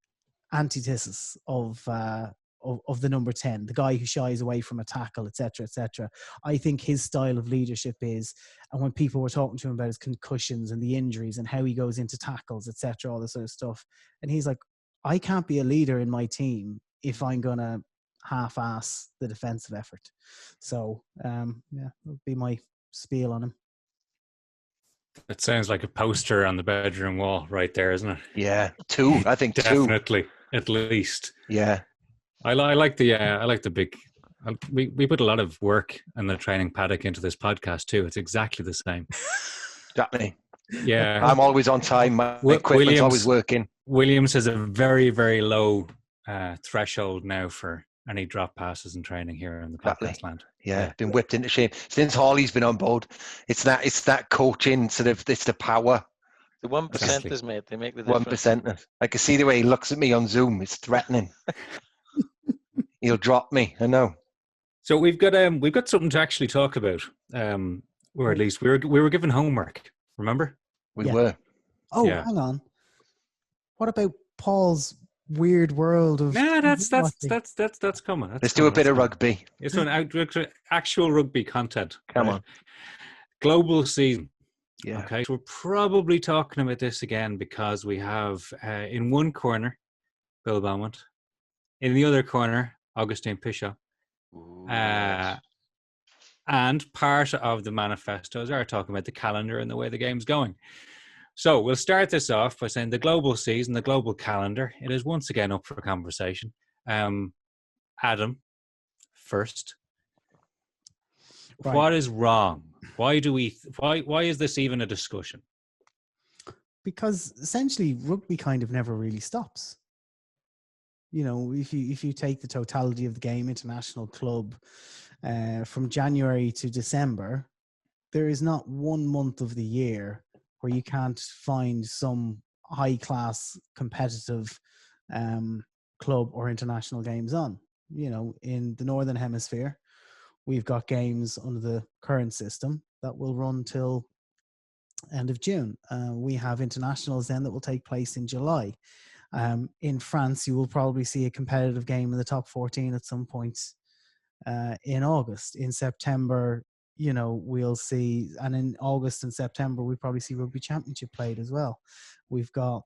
antithesis of the number 10, the guy who shies away from a tackle, etc., etc. I think his style of leadership is, and when people were talking to him about his concussions and the injuries and how he goes into tackles, etc., all this sort of stuff, and he's like, I can't be a leader in my team if I'm gonna half-ass the defensive effort. So that would be my spiel on him. It sounds like a poster on the bedroom wall right there, isn't it? Yeah, two. I think definitely, at least. Yeah, I like the big. We put a lot of work and the training paddock into this podcast too. It's exactly the same. Exactly. Yeah, I'm always on time. My equipment's always working. Williams has a very, very low threshold now for any drop passes and training here in the podcast land. Yeah, been whipped into shape since Holley's been on board. It's that coaching sort of. It's the power. The 1%ers, mate. They make the difference. 1%. I can see the way he looks at me on Zoom. It's threatening. He'll drop me. I know. So we've got something to actually talk about, or at least we were given homework. Remember? We were. Oh, yeah. Hang on. What about Paul's weird world of? Nah, that's coming. Let's do a bit of rugby. It's an actual rugby content. Come on. Global season. Yeah. Okay. So we're probably talking about this again because we have in one corner Bill Beaumont, in the other corner Augustine Pichot, and part of the manifestos are talking about the calendar and the way the game's going. So we'll start this off by saying the global season, the global calendar, it is once again up for conversation. Adam, first. Right. What is wrong? Why is this even a discussion? Because essentially rugby kind of never really stops. You know, if you take the totality of the game, international club, from January to December, there is not one month of the year where you can't find some high-class competitive club or international games on. You know, in the Northern Hemisphere, we've got games under the current system that will run till end of June. We have internationals then that will take place in July. In France, you will probably see a competitive game in the top 14 at some point in August. In September, we'll see, and in August and September, we probably see Rugby Championship played as well. We've got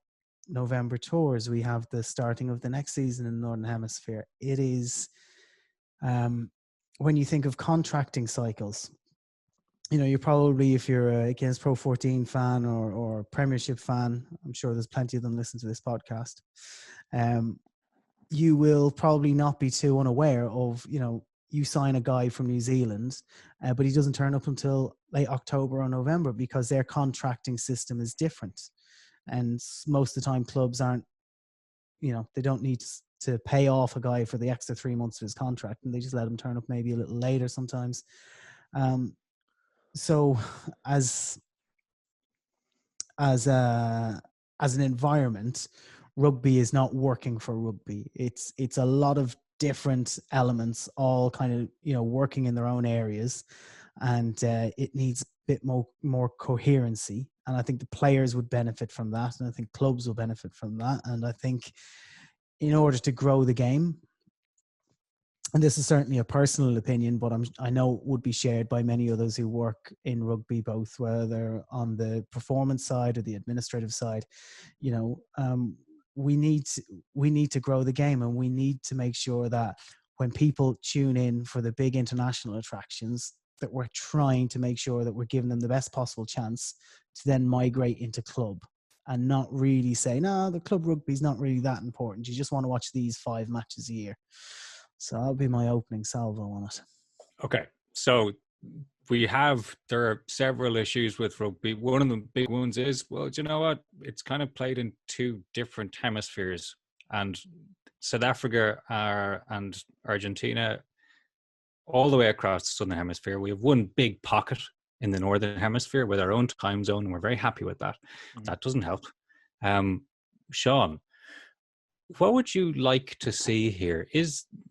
November tours. We have the starting of the next season in the Northern Hemisphere. It is, when you think of contracting cycles, you're probably, if you're a Against Pro 14 fan or Premiership fan, I'm sure there's plenty of them listen to this podcast, you will probably not be too unaware of, you sign a guy from New Zealand, but he doesn't turn up until late October or November because their contracting system is different. And most of the time clubs aren't, they don't need to pay off a guy for the extra 3 months of his contract, and they just let him turn up maybe a little later sometimes. So as an environment, rugby is not working for rugby. It's a lot of different elements, all kind of working in their own areas, and it needs a bit more coherency. And I think the players would benefit from that, and I think clubs will benefit from that. And I think in order to grow the game, and this is certainly a personal opinion, but I know it would be shared by many others who work in rugby, both whether on the performance side or the administrative side, we need to grow the game, and we need to make sure that when people tune in for the big international attractions, that we're trying to make sure that we're giving them the best possible chance to then migrate into club, and not really say, no, the club rugby is not really that important. You just want to watch these 5 matches a year. So that'll be my opening salvo on it. Okay, so there are several issues with rugby. One of the big ones is, well, do you know what? It's kind of played in 2 different hemispheres, and South Africa and Argentina, all the way across the Southern Hemisphere, we have one big pocket in the Northern Hemisphere with our own time zone, and we're very happy with that. That doesn't help. Sean, what would you like to see here?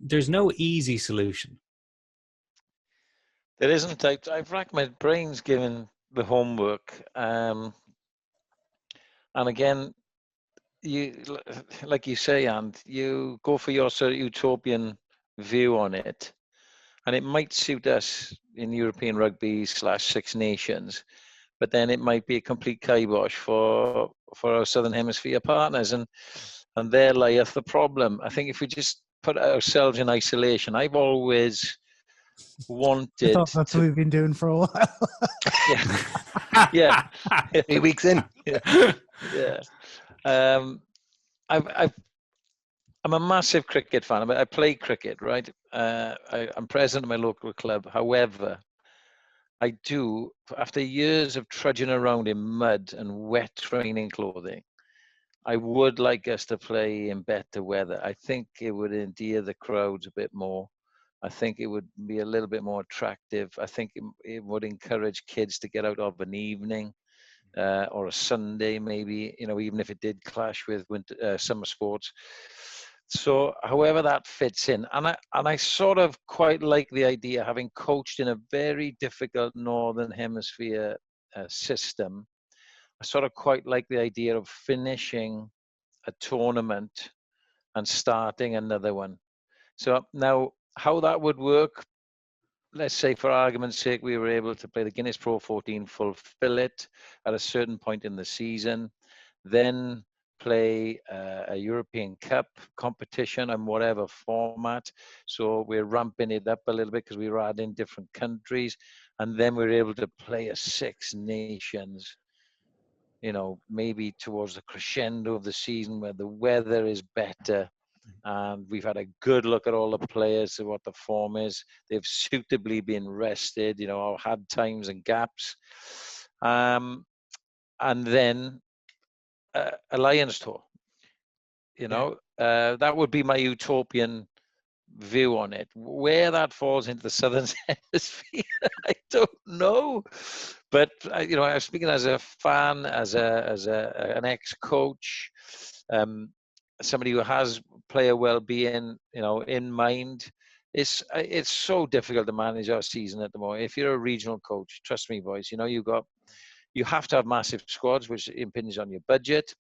There's no easy solution. There isn't. I've racked my brains given the homework. And again, like you say, and you go for your sort of utopian view on it, and it might suit us in European rugby / Six Nations, but then it might be a complete kibosh for our Southern Hemisphere partners. And there lieth the problem. I think if we just put ourselves in isolation, I've always wanted. I thought that's what we've been doing for a while. Yeah. 8 weeks in. Yeah. I'm a massive cricket fan. I play cricket, right? I'm president of my local club. However, I do, after years of trudging around in mud and wet training clothing, I would like us to play in better weather. I think it would endear the crowds a bit more. I think it would be a little bit more attractive. I think it would encourage kids to get out of an evening or a Sunday, maybe, even if it did clash with summer sports. So however that fits in. And I sort of quite like the idea, having coached in a very difficult Northern Hemisphere system, I sort of quite like the idea of finishing a tournament and starting another one. So now how that would work, let's say for argument's sake, we were able to play the Guinness Pro 14, fulfill it at a certain point in the season, then play a European Cup competition in whatever format. So we're ramping it up a little bit because we were adding different countries. And then we're able to play a Six Nations, maybe towards the crescendo of the season where the weather is better and we've had a good look at all the players and what the form is. They've suitably been rested, or had times and gaps. And then a Lions tour, that would be my utopian view on it. Where that falls into the Southern Hemisphere, I don't know. But I'm speaking as a fan, as an ex-coach, somebody who has player well-being, in mind. it's so difficult to manage our season at the moment. If you're a regional coach, trust me, boys, you know, you have to have massive squads, which impinges on your budget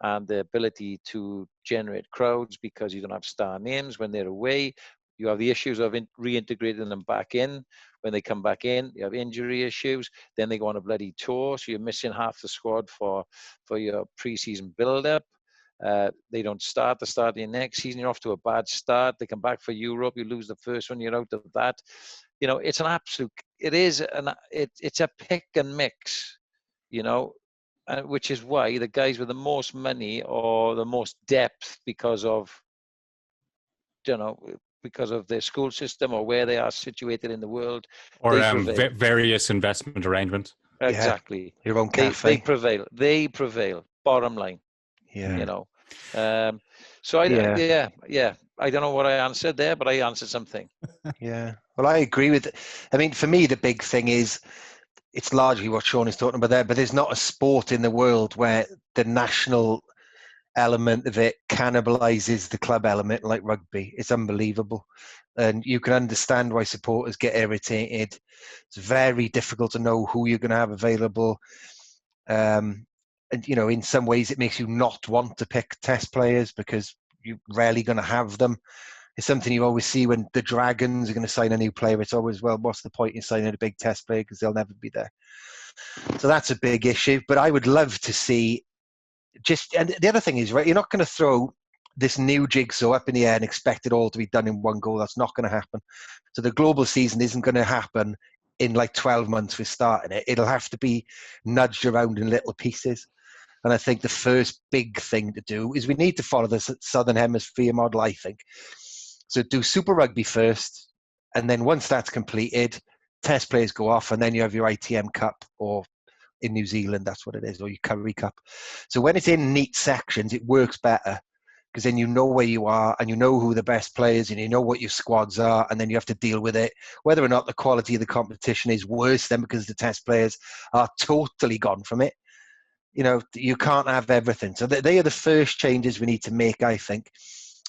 and the ability to generate crowds because you don't have star names when they're away. You have the issues of reintegrating them back in. When they come back in, you have injury issues. Then they go on a bloody tour, so you're missing half the squad for your pre-season build-up. They don't start the start of your next season. You're off to a bad start. They come back for Europe. You lose the first one. You're out of that. You know, it's an absolute. It's a pick and mix. You know, which is why the guys with the most money or the most depth because of, you know, because of their school system or where they are situated in the world, or various investment arrangements. Exactly. Yeah. Your own cafe. They prevail. Bottom line. Yeah. You know. So I don't know what I answered there, but I answered something. Yeah. Well, I agree with it. I mean, for me, the big thing is it's largely what Sean is talking about there, but there's not a sport in the world where the national element of it cannibalizes the club element like rugby. It's unbelievable. And you can understand why supporters get irritated. It's very difficult to know who you're going to have available. And, you know, in some ways it makes you not want to pick test players because you're rarely going to have them. It's something you always see when the Dragons are going to sign a new player. It's always, well, what's the point in signing a big test player because they'll never be there. So that's a big issue. But I would love to see and the other thing is, right, you're not going to throw this new jigsaw up in the air and expect it all to be done in one go. That's not going to happen. So the global season isn't going to happen in like 12 months for starting it. It'll have to be nudged around in little pieces. And I think the first big thing to do is we need to follow the Southern Hemisphere model, I think. So do Super Rugby first, and then once that's completed, test players go off, and then you have your ITM Cup, or in New Zealand, that's what it is, or your Curry Cup. So when it's in neat sections, it works better because then you know where you are and you know who the best players and you know what your squads are, and then you have to deal with it. Whether or not the quality of the competition is worse then because the test players are totally gone from it. You know, you can't have everything. So they are the first changes we need to make, I think.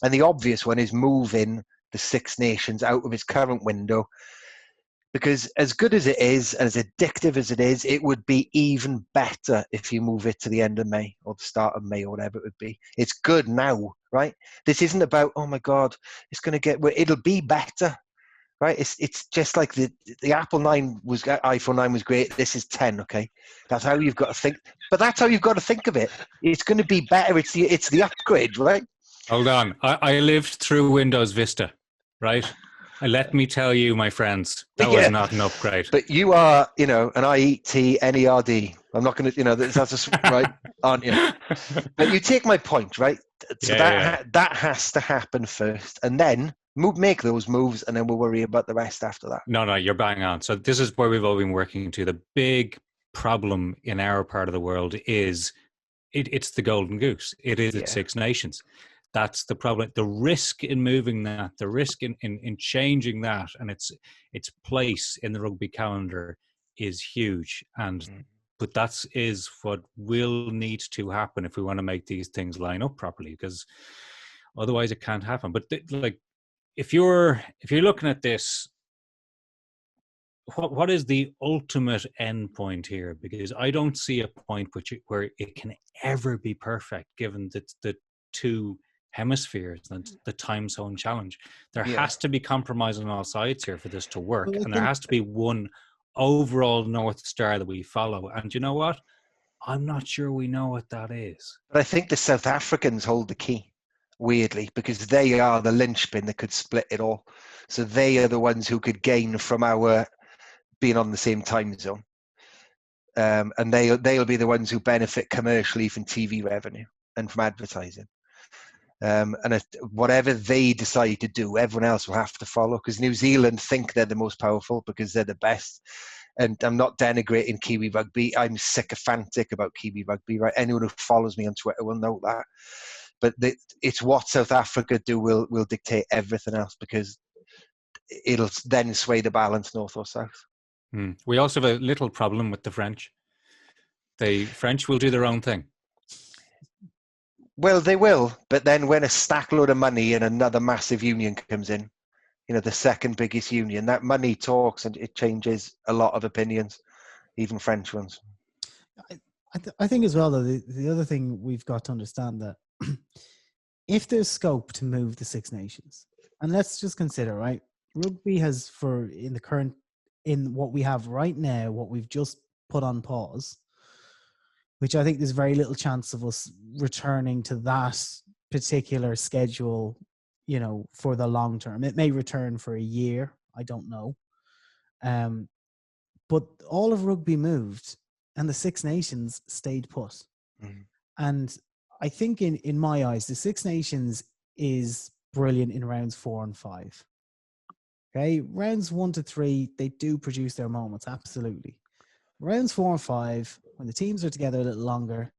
And the obvious one is moving the Six Nations out of its current window. Because as good as it is, and as addictive as it is, it would be even better if you move it to the end of May or the start of May or whatever it would be. It's good now, right? This isn't about, oh my God, it's going to get, it'll be better, right? It's just like the iPhone 9 was great. This is 10, okay? That's how you've got to think. But that's how you've got to think of it. It's going to be better. It's the upgrade, right? Hold on. I lived through Windows Vista, right? And let me tell you, my friends, that was not an upgrade. But you are, you know, an IETNERD. I'm not going to, you know, that's right, aren't you? But you take my point, right? So that has to happen first, and then make those moves, and then we'll worry about the rest after that. No, you're bang on. So this is where we've all been working to. The big problem in our part of the world is it's the golden goose. It is the Six Nations. That's the problem. The risk in moving that, the risk in changing that and its place in the rugby calendar is huge. But that is what will need to happen if we want to make these things line up properly, because otherwise it can't happen. But if you're looking at this, what is the ultimate end point here? Because I don't see a point where it can ever be perfect, given that the two hemispheres and the time zone challenge. There has to be compromise on all sides here for this to work, and there has to be one overall North Star that we follow. And you know what? I'm not sure we know what that is. But I think the South Africans hold the key, weirdly, because they are the linchpin that could split it all. So they are the ones who could gain from our being on the same time zone. And they'll be the ones who benefit commercially from TV revenue and from advertising. And whatever they decide to do, everyone else will have to follow, because New Zealand think they're the most powerful because they're the best. And I'm not denigrating Kiwi rugby. I'm sycophantic about Kiwi rugby, right? Anyone who follows me on Twitter will know that. But it's what South Africa do will dictate everything else, because it'll then sway the balance north or south. We also have a little problem with the French. The French will do their own thing. Well, they will, but then when a stack load of money and another massive union comes in, the second biggest union. That money talks, and it changes a lot of opinions, even French ones. I think as well, though, the other thing we've got to understand that if there's scope to move the Six Nations, and let's just consider, right, rugby has in what we have right now, what we've just put on pause, which I think there's very little chance of us returning to that particular schedule, for the long term. It may return for a year. I don't know. But all of rugby moved and the Six Nations stayed put. Mm. And I think in my eyes, the Six Nations is brilliant in rounds 4 and 5. Okay. Rounds 1 to 3, they do produce their moments. Absolutely. Rounds 4 and 5, when the teams are together a little longer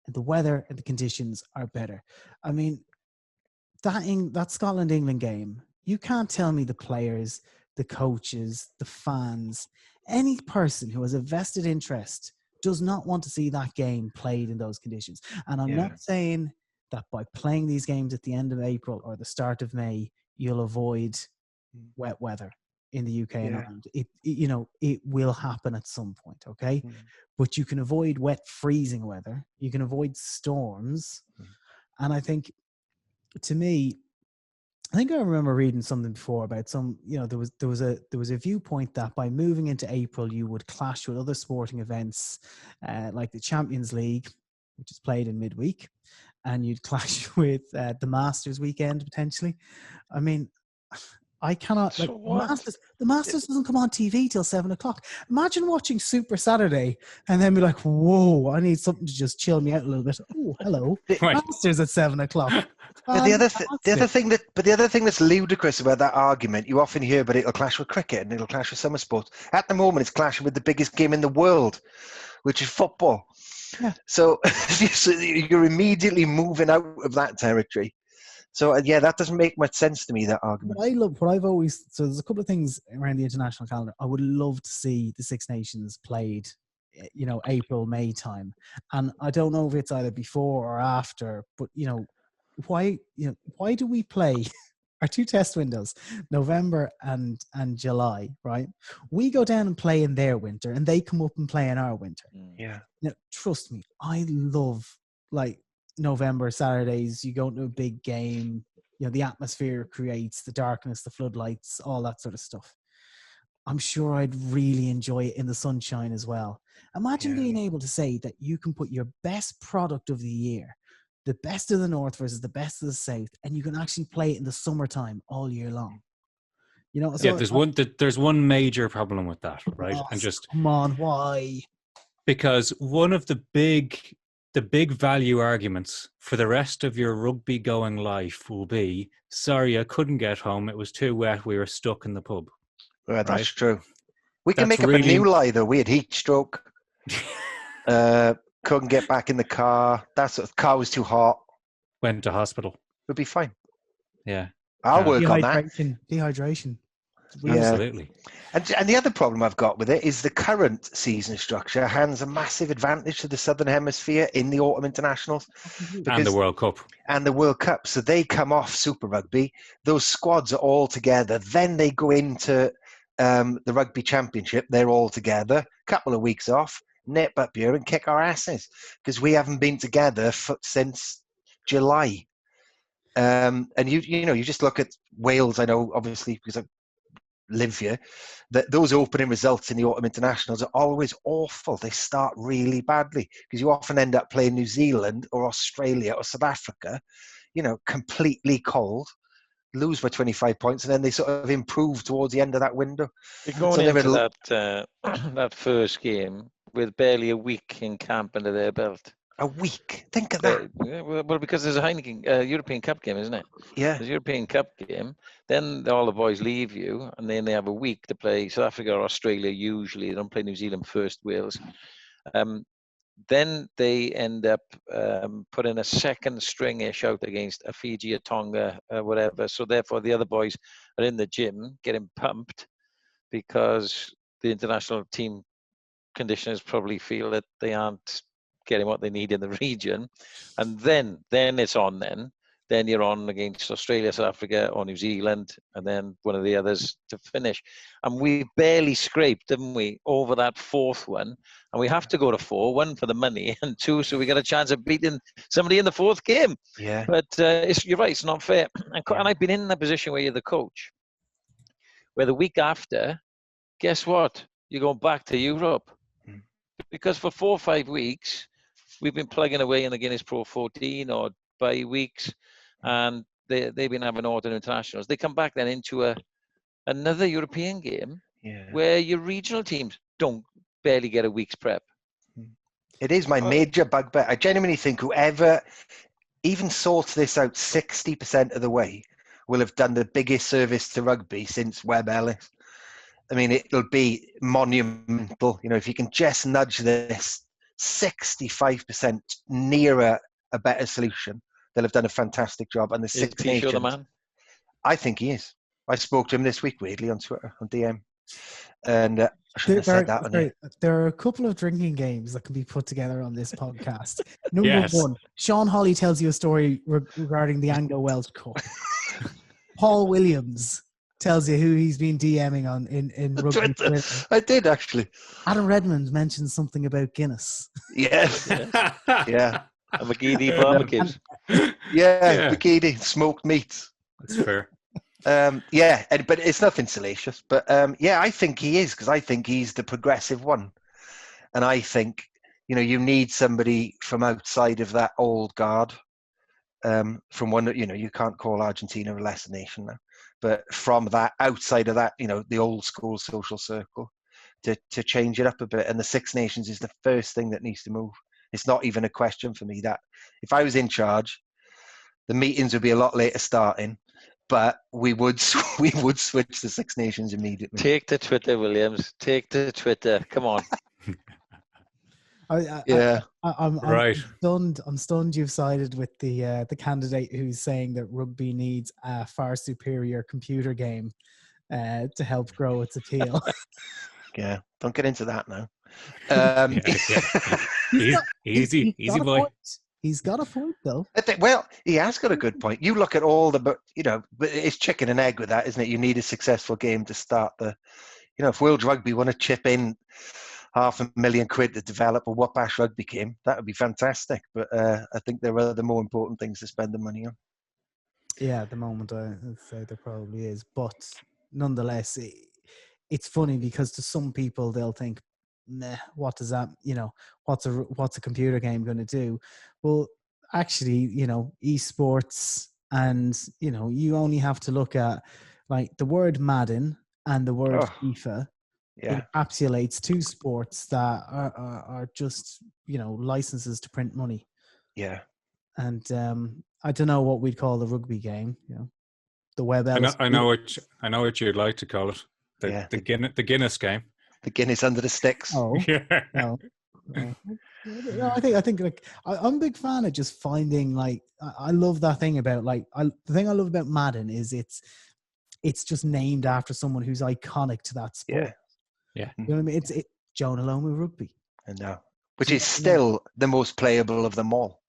and the weather and the conditions are better. I mean, that Scotland-England game, you can't tell me the players, the coaches, the fans, any person who has a vested interest does not want to see that game played in those conditions. And I'm not saying that by playing these games at the end of April or the start of May, you'll avoid wet weather in the UK and Ireland. It will happen at some point, okay? But you can avoid wet, freezing weather. You can avoid storms. And I think, to me, I think I remember reading something before about there was a viewpoint that by moving into April, you would clash with other sporting events like the Champions League, which is played in midweek, and you'd clash with the Masters weekend potentially. I mean, I cannot, like, the Masters doesn't come on TV till 7:00. Imagine watching Super Saturday and then be like, whoa, I need something to just chill me out a little bit. Oh, hello. Masters at 7:00. But the other thing that's ludicrous about that argument, you often hear, but it'll clash with cricket and it'll clash with summer sports. At the moment, it's clashing with the biggest game in the world, which is football. Yeah. So you're immediately moving out of that territory. So that doesn't make much sense to me, that argument. So there's a couple of things around the international calendar. I would love to see the Six Nations played, April, May time. And I don't know if it's either before or after, but why do we play our 2 test windows, November and July, right? We go down and play in their winter and they come up and play in our winter. Yeah. Now, trust me, I love, like, November Saturdays. You go into a big game, the atmosphere creates, the darkness, the floodlights, all that sort of stuff. I'm sure I'd really enjoy it in the sunshine as well. Imagine being able to say that you can put your best product of the year, the best of the North versus the best of the South, and you can actually play it in the summertime all year long. There's one major problem with that, right? Come on, why? Because one of the big value arguments for the rest of your rugby going life will be, sorry, I couldn't get home. It was too wet. We were stuck in the pub. Right? That's true. We can make up a new lie, though. We had heat stroke. Couldn't get back in the car. Car was too hot. Went to hospital. We'll be fine. Yeah. I'll work on that. Dehydration. Absolutely. And the other problem I've got with it is the current season structure hands a massive advantage to the Southern Hemisphere in the autumn internationals. And the World Cup. And the World Cup. So they come off Super Rugby. Those squads are all together. Then they go into the Rugby Championship. They're all together. Couple of weeks off. Nip up here and kick our asses. Because we haven't been together since July. And you just look at Wales. I know, obviously, because I live here, that those opening results in the autumn internationals are always awful. They start really badly because you often end up playing New Zealand or Australia or South Africa, completely cold, lose by 25 points, and then they sort of improve towards the end of that window. You're going into that first game with barely a week in camp under their belt. A week. Think of that. Well, because there's a Heineken European Cup game, isn't it? Yeah. There's a European Cup game. Then all the boys leave you, and then they have a week to play South Africa or Australia. Usually, they don't play New Zealand first, Wales. Then they end up putting a second stringish out against a Fiji, a Tonga, whatever. So therefore, the other boys are in the gym getting pumped because the international team conditioners probably feel that they aren't getting what they need in the region. And then it's on then then you're on against Australia, South Africa, or New Zealand, and then one of the others to finish. And we barely scraped, didn't we, over that fourth one. And we have to go to 4, 1 for the money, and 2, so we got a chance of beating somebody in the fourth game. Yeah. But you're right, it's not fair. And I've been in a position where you're the coach, where the week after, guess what? You're going back to Europe. Because for 4 or 5 weeks, we've been plugging away in the Guinness Pro 14 or bye weeks, and they've been having order internationals. They come back then into another European game where your regional teams don't barely get a week's prep. It is my major bugbear. I genuinely think whoever even sorts this out 60% of the way will have done the biggest service to rugby since Webb Ellis. I mean, it'll be monumental. You know, if you can just nudge this 65% nearer a better solution, they'll have done a fantastic job. And the Six Nations, the man? I think he is. I spoke to him this week, weirdly, on Twitter, on DM. And I shouldn't have said that on here. There are a couple of drinking games that can be put together on this podcast. Number 1, Sean Holley tells you a story regarding the Anglo-Welsh Cup. Paul Williams tells you who he's been DMing on in rugby. Twitter. I did, actually. Adam Redmond mentioned something about Guinness. Yes. Yeah. And McGeady barbecues. McGeady, smoked meats. That's fair. But it's nothing salacious. But I think he is, because I think he's the progressive one. And I think, you know, you need somebody from outside of that old guard. From one, you know, you can't call Argentina a lesser nation now. But from that, outside of that, you know, the old school social circle, to change it up a bit. And the Six Nations is the first thing that needs to move. It's not even a question for me that if I was in charge, the meetings would be a lot later starting, but we would switch the Six Nations immediately. Take to Twitter, Williams. Take to Twitter. Come on. I'm right. stunned. I'm stunned you've sided with the candidate who's saying that rugby needs a far superior computer game to help grow its appeal. Yeah, don't get into that now. Easy boy. He's got a point, though. Well, he has got a good point. You look at all the, you know, it's chicken and egg with that, isn't it? You need a successful game to start the, you know, if World Rugby want to chip in £500,000 to develop a whoop-ass rugby game, that would be fantastic. But I think there are other more important things to spend the money on. Yeah, at the moment, I'd say there probably is. But nonetheless, it's funny because to some people, they'll think, meh, what does that, you know, what's a computer game going to do? Well, actually, you know, esports, and, you know, you only have to look at, like, the word Madden and the word FIFA. Yeah. Encapsulates 2 sports that are just, you know, licenses to print money. Yeah. And I don't know what we'd call the rugby game, you know. The Webb Ellis. I know what you'd like to call it. The Guinness game. The Guinness under the sticks. Oh. Yeah. No. No, I think like I'm a big fan of just finding, like, I love that thing about, like, the thing I love about Madden is it's just named after someone who's iconic to that sport. Yeah. You know what I mean? It's Jonah Lomu Rugby. I know. Which is still the most playable of them all.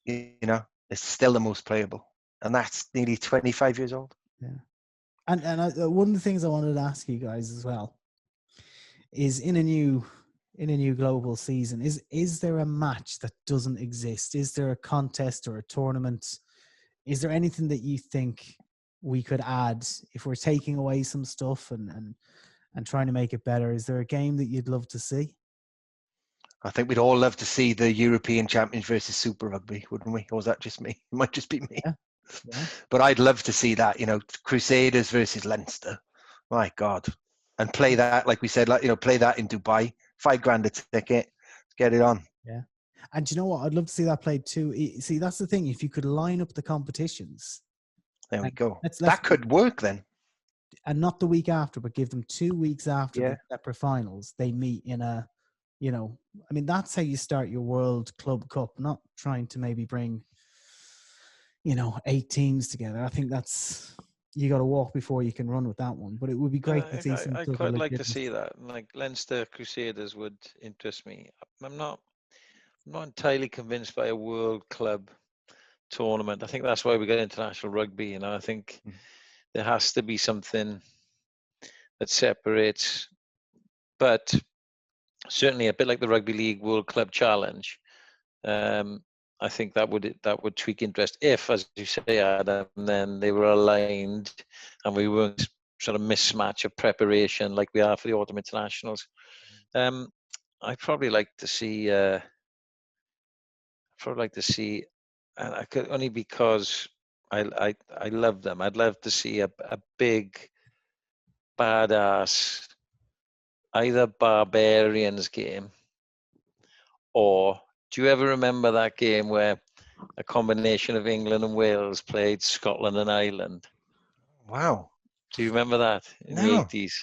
You know, it's still the most playable. And that's nearly 25 years old. Yeah. And one of the things I wanted to ask you guys as well is in a new global season, is there a match that doesn't exist? Is there a contest or a tournament? Is there anything that you think we could add if we're taking away some stuff and trying to make it better? Is there a game that you'd love to see? I think we'd all love to see the European champions versus Super Rugby, wouldn't we? Or was that just me? It might just be me. Yeah. But I'd love to see that, you know, Crusaders versus Leinster. My God. And play that, like we said, like, you know, play that in Dubai. $5,000 a ticket. Get it on. Yeah. And do you know what? I'd love to see that played too. See, that's the thing. If you could line up the competitions. There we go. Let's that could work then. And not the week after, but give them 2 weeks after Yeah. the separate finals. They meet in a, you know, I mean, that's how you start your World Club Cup, not trying to maybe bring, you know, 8 teams together. I think that's, you got to walk before you can run with that one. But it would be great to see some. I'd quite like to see that. Like Leinster Crusaders would interest me. I'm not entirely convinced by a World Club tournament. I think that's why we got international rugby. You know, I think there has to be something that separates. But certainly, a bit like the Rugby League World Club Challenge, I think that would tweak interest if, as you say, Adam, then they were aligned and we weren't sort of mismatch of preparation like we are for the autumn internationals. I'd probably like to see. And I could only because I love them. I'd love to see a big, badass, either Barbarians game, or do you ever remember that game where a combination of England and Wales played Scotland and Ireland? Wow. Do you remember that in the No. 80s?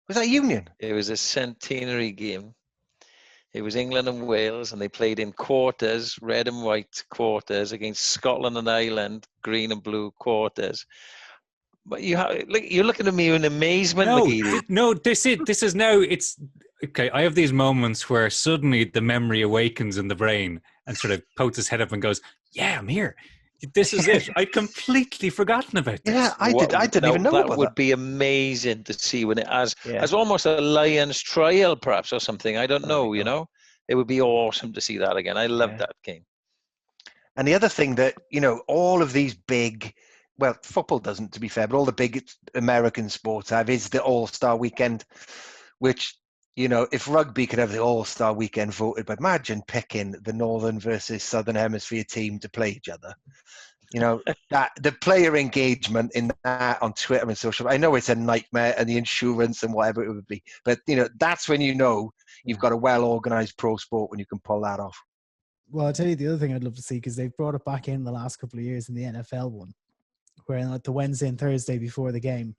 Was that Union? It was a centenary game. It was England and Wales, and they played in quarters, red and white quarters, against Scotland and Ireland, green and blue quarters. But you're looking at me in amazement, McGeady. No, this is now, it's, okay, I have these moments where suddenly the memory awakens in the brain and sort of pokes his head up and goes, yeah, I'm here. This is it. I'd completely forgotten about this. Yeah, I didn't even know about that. That would be amazing to see when it as almost a lion's trial, perhaps, or something. I don't know, you know. It would be awesome to see that again. I love that game. And the other thing that, you know, all of these big, well, football doesn't, to be fair, but all the big American sports have is the All-Star Weekend, which, you know, if rugby could have the All-Star Weekend voted, but imagine picking the Northern versus Southern Hemisphere team to play each other. You know, that the player engagement in that on Twitter and social, I know it's a nightmare, and the insurance and whatever it would be, but, you know, that's when you know you've got a well-organized pro sport when you can pull that off. Well, I'll tell you the other thing I'd love to see, because they've brought it back in the last couple of years in the NFL one, where like the Wednesday and Thursday before the game,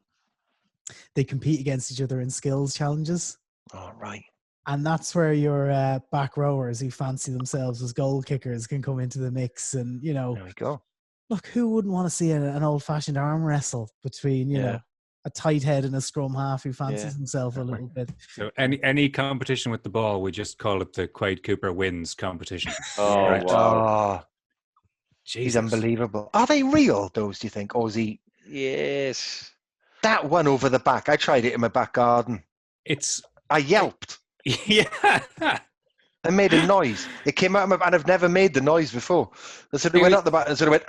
they compete against each other in skills challenges. All right. And that's where your back rowers who fancy themselves as goal kickers can come into the mix. And, you know, there we go. Look, who wouldn't want to see an old-fashioned arm wrestle between, you know, a tight head and a scrum half who fancies himself a little bit? So any competition with the ball, we just call it the Quade Cooper wins competition. Oh, right. Wow. Jesus. He's unbelievable. Are they real, those, do you think? Or is he... Yes. That one over the back, I tried it in my back garden. I yelped. Yeah. I made a noise. It came out of my... And I've never made the noise before. I sort of went up the back and sort of went...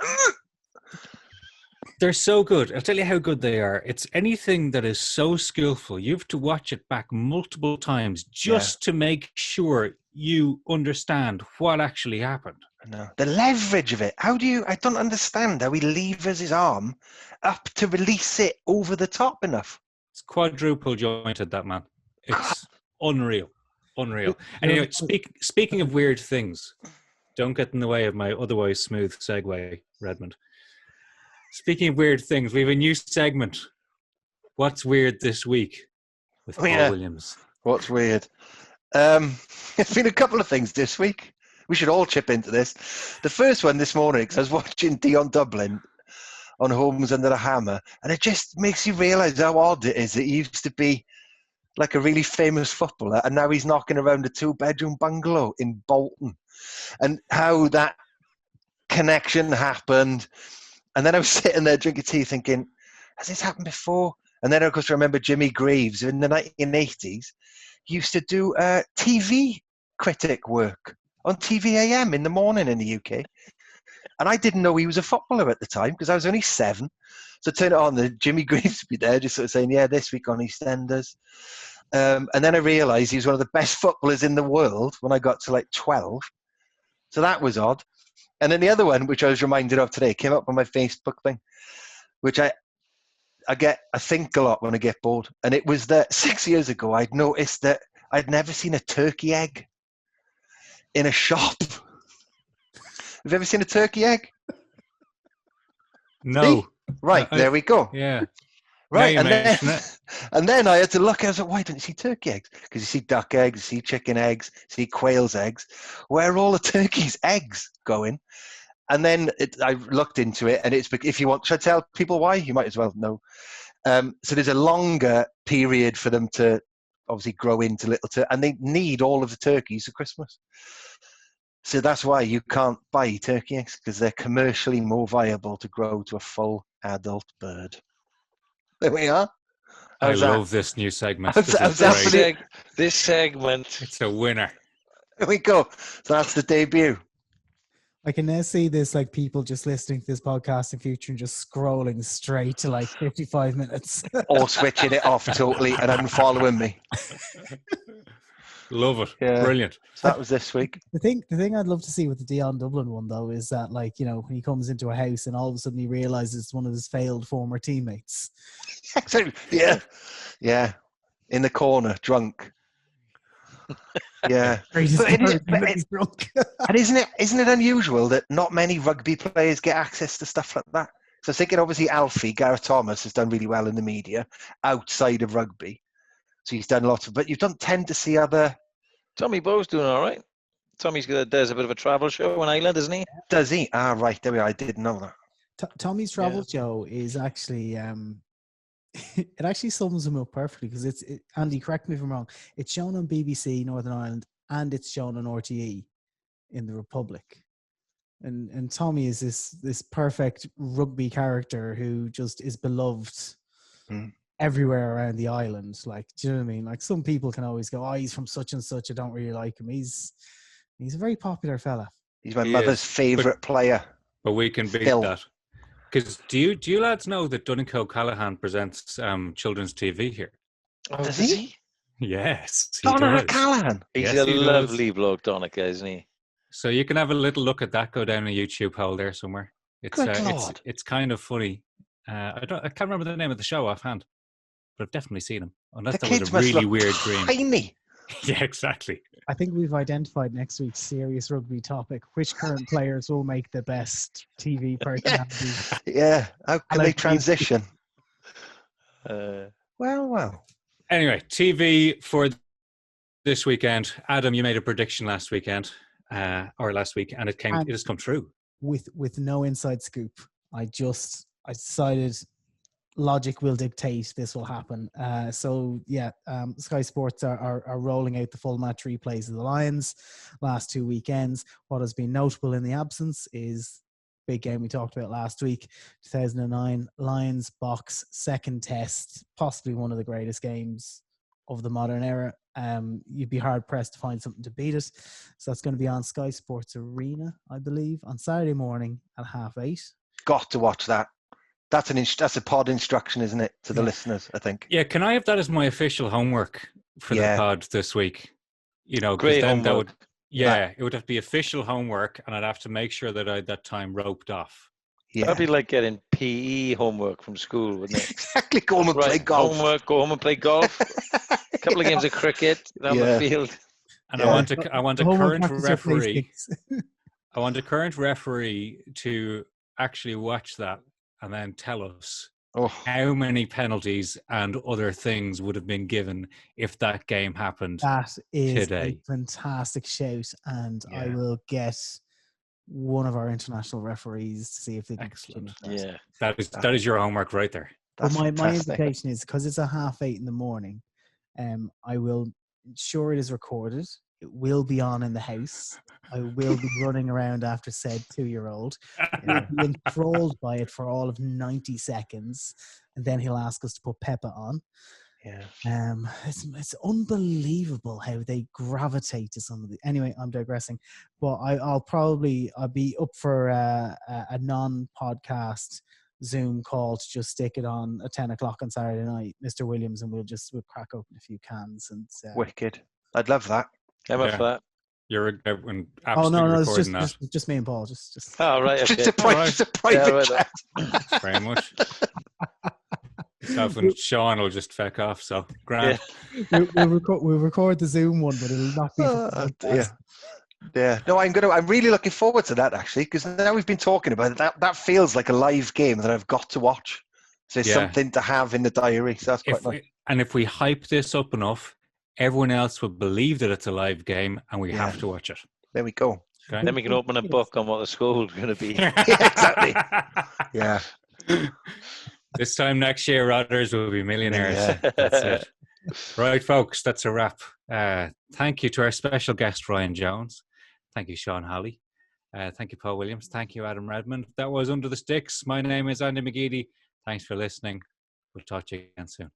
They're so good. I'll tell you how good they are. It's anything that is so skillful. You have to watch it back multiple times just to make sure you understand what actually happened. No. The leverage of it. How do you... I don't understand how he levers his arm up to release it over the top enough. It's quadruple jointed, that man. It's unreal. Unreal. Anyway, speaking of weird things, don't get in the way of my otherwise smooth segue, Redmond. Speaking of weird things, we have a new segment. What's weird this week with Paul Williams? What's weird? It's been a couple of things this week. We should all chip into this. The first one this morning, because I was watching Dion Dublin on Homes Under the Hammer, and it just makes you realise how odd it is that he used to be like a really famous footballer, and now he's knocking around a 2-bedroom bungalow in Bolton, and how that connection happened. And then I was sitting there drinking tea thinking, has this happened before? And then, of course, I remember Jimmy Greaves in the 1980s used to do TV critic work on TV-AM in the morning in the UK. And I didn't know he was a footballer at the time because I was only 7. So I turned it on, and Jimmy Greaves would be there just sort of saying, yeah, this week on EastEnders. And then I realised he was one of the best footballers in the world when I got to like 12. So that was odd. And then the other one, which I was reminded of today, came up on my Facebook thing, which I think a lot when I get bored. And it was that 6 years ago, I'd noticed that I'd never seen a turkey egg in a shop. Have you ever seen a turkey egg? No. See? Right, there we go. Yeah. Right, and then I had to look. I was like, why don't you see turkey eggs? Because you see duck eggs, you see chicken eggs, you see quail's eggs. Where are all the turkey's eggs going? And then I looked into it, and it's if you want, should I tell people why? You might as well know. So there's a longer period for them to obviously grow into little turkeys, and they need all of the turkeys for Christmas. So that's why you can't buy turkey eggs, because they're commercially more viable to grow to a full adult bird. There we are. I love this new segment. This is great. This segment. It's a winner. There we go. So that's the debut. I can now see this, like, people just listening to this podcast in future and just scrolling straight to like 55 minutes. Or switching it off totally and unfollowing me. Love it. Yeah. Brilliant. So that was this week. The thing I'd love to see with the Dion Dublin one, though, is that, like, you know, when he comes into a house and all of a sudden he realizes it's one of his failed former teammates. Yeah. Yeah. In the corner, drunk. Yeah. But he's drunk. And isn't it unusual that not many rugby players get access to stuff like that? So I was thinking, obviously, Alfie, Gareth Thomas, has done really well in the media outside of rugby. So he's done lots of, but you don't tend to see other. Tommy Bowe's doing all right. Tommy's does a bit of a travel show on Ireland, isn't he? Does he? Ah, right. There we are. I didn't know that. Tommy's travel show is actually, it actually sums him up perfectly, because Andy, correct me if I'm wrong, it's shown on BBC Northern Ireland and it's shown on RTE in the Republic. And Tommy is this perfect rugby character who just is beloved everywhere around the island. Like, do you know what I mean? Like, some people can always go, oh, he's from such and such, I don't really like him. He's a very popular fella. He's my mother's favourite player. But we can beat that. Because do you lads know that Donegal Callahan presents children's TV here? Oh, does he? Yes. Donegal Callahan. He's a lovely bloke, Donegal, isn't he? So you can have a little look at that. Go down a YouTube hole there somewhere. It's kind of funny. I can't remember the name of the show offhand, but I've definitely seen him. Unless that was a really weird dream. Tiny. Yeah, exactly. I think we've identified next week's serious rugby topic. Which current players will make the best TV personalities? Yeah. How can they transition? Well. Anyway, TV for this weekend. Adam, you made a prediction last week, and it has come true. With no inside scoop. I decided logic will dictate this will happen. Sky Sports are rolling out the full match replays of the Lions last 2 weekends. What has been notable in the absence is big game we talked about last week, 2009 Lions Box second test, possibly one of the greatest games of the modern era. You'd be hard pressed to find something to beat it. So that's going to be on Sky Sports Arena, I believe, on Saturday morning at 8:30. Got to watch that. That's a pod instruction, isn't it, to the listeners, I think. Yeah, can I have that as my official homework for the pod this week? You know, great homework. It would have to be official homework, and I'd have to make sure that I had that time roped off. Yeah. That'd be like getting PE homework from school, wouldn't it? Exactly. Go home and play golf. Homework, go home and play golf. A couple of games of cricket on the field. And I want a current referee. I want a current referee to actually watch that and then tell us how many penalties and other things would have been given if that game happened today. That is a fantastic shout, and I will get one of our international referees to see if they can. Excellent. Yeah, that is your homework right there. But my invitation is, because it's a 8:30 in the morning, I will ensure it is recorded. It will be on in the house. I will be running around after said 2-year-old. He'll be enthralled by it for all of 90 seconds, and then he'll ask us to put Peppa on. Yeah. It's unbelievable how they gravitate to some of the. Anyway, I'm digressing, but I'll be up for a non-podcast Zoom call to just stick it on at 10 o'clock on Saturday night, Mr. Williams, and we'll crack open a few cans and. Wicked. I'd love that. I'm up for that. You're no, it's just me and Paul. Just. Oh right, okay. It's a private chat. Very much. Myself and Sean will just feck off. So grand. Yeah. We'll record the Zoom one, but it'll not be. Yeah. No, I'm really looking forward to that, actually, because now we've been talking about it. That feels like a live game that I've got to watch. So it's something to have in the diary. So that's quite nice. And if we hype this up enough, everyone else will believe that it's a live game, and we have to watch it. There we go. Okay. Then we can open a book on what the score is going to be. Yeah, exactly. Yeah. This time next year, Rodders will be millionaires. Yeah. That's it. Right, folks, that's a wrap. Thank you to our special guest, Ryan Jones. Thank you, Sean Holley. Thank you, Paul Williams. Thank you, Adam Redmond. That was Under the Sticks. My name is Andy McGeady. Thanks for listening. We'll talk to you again soon.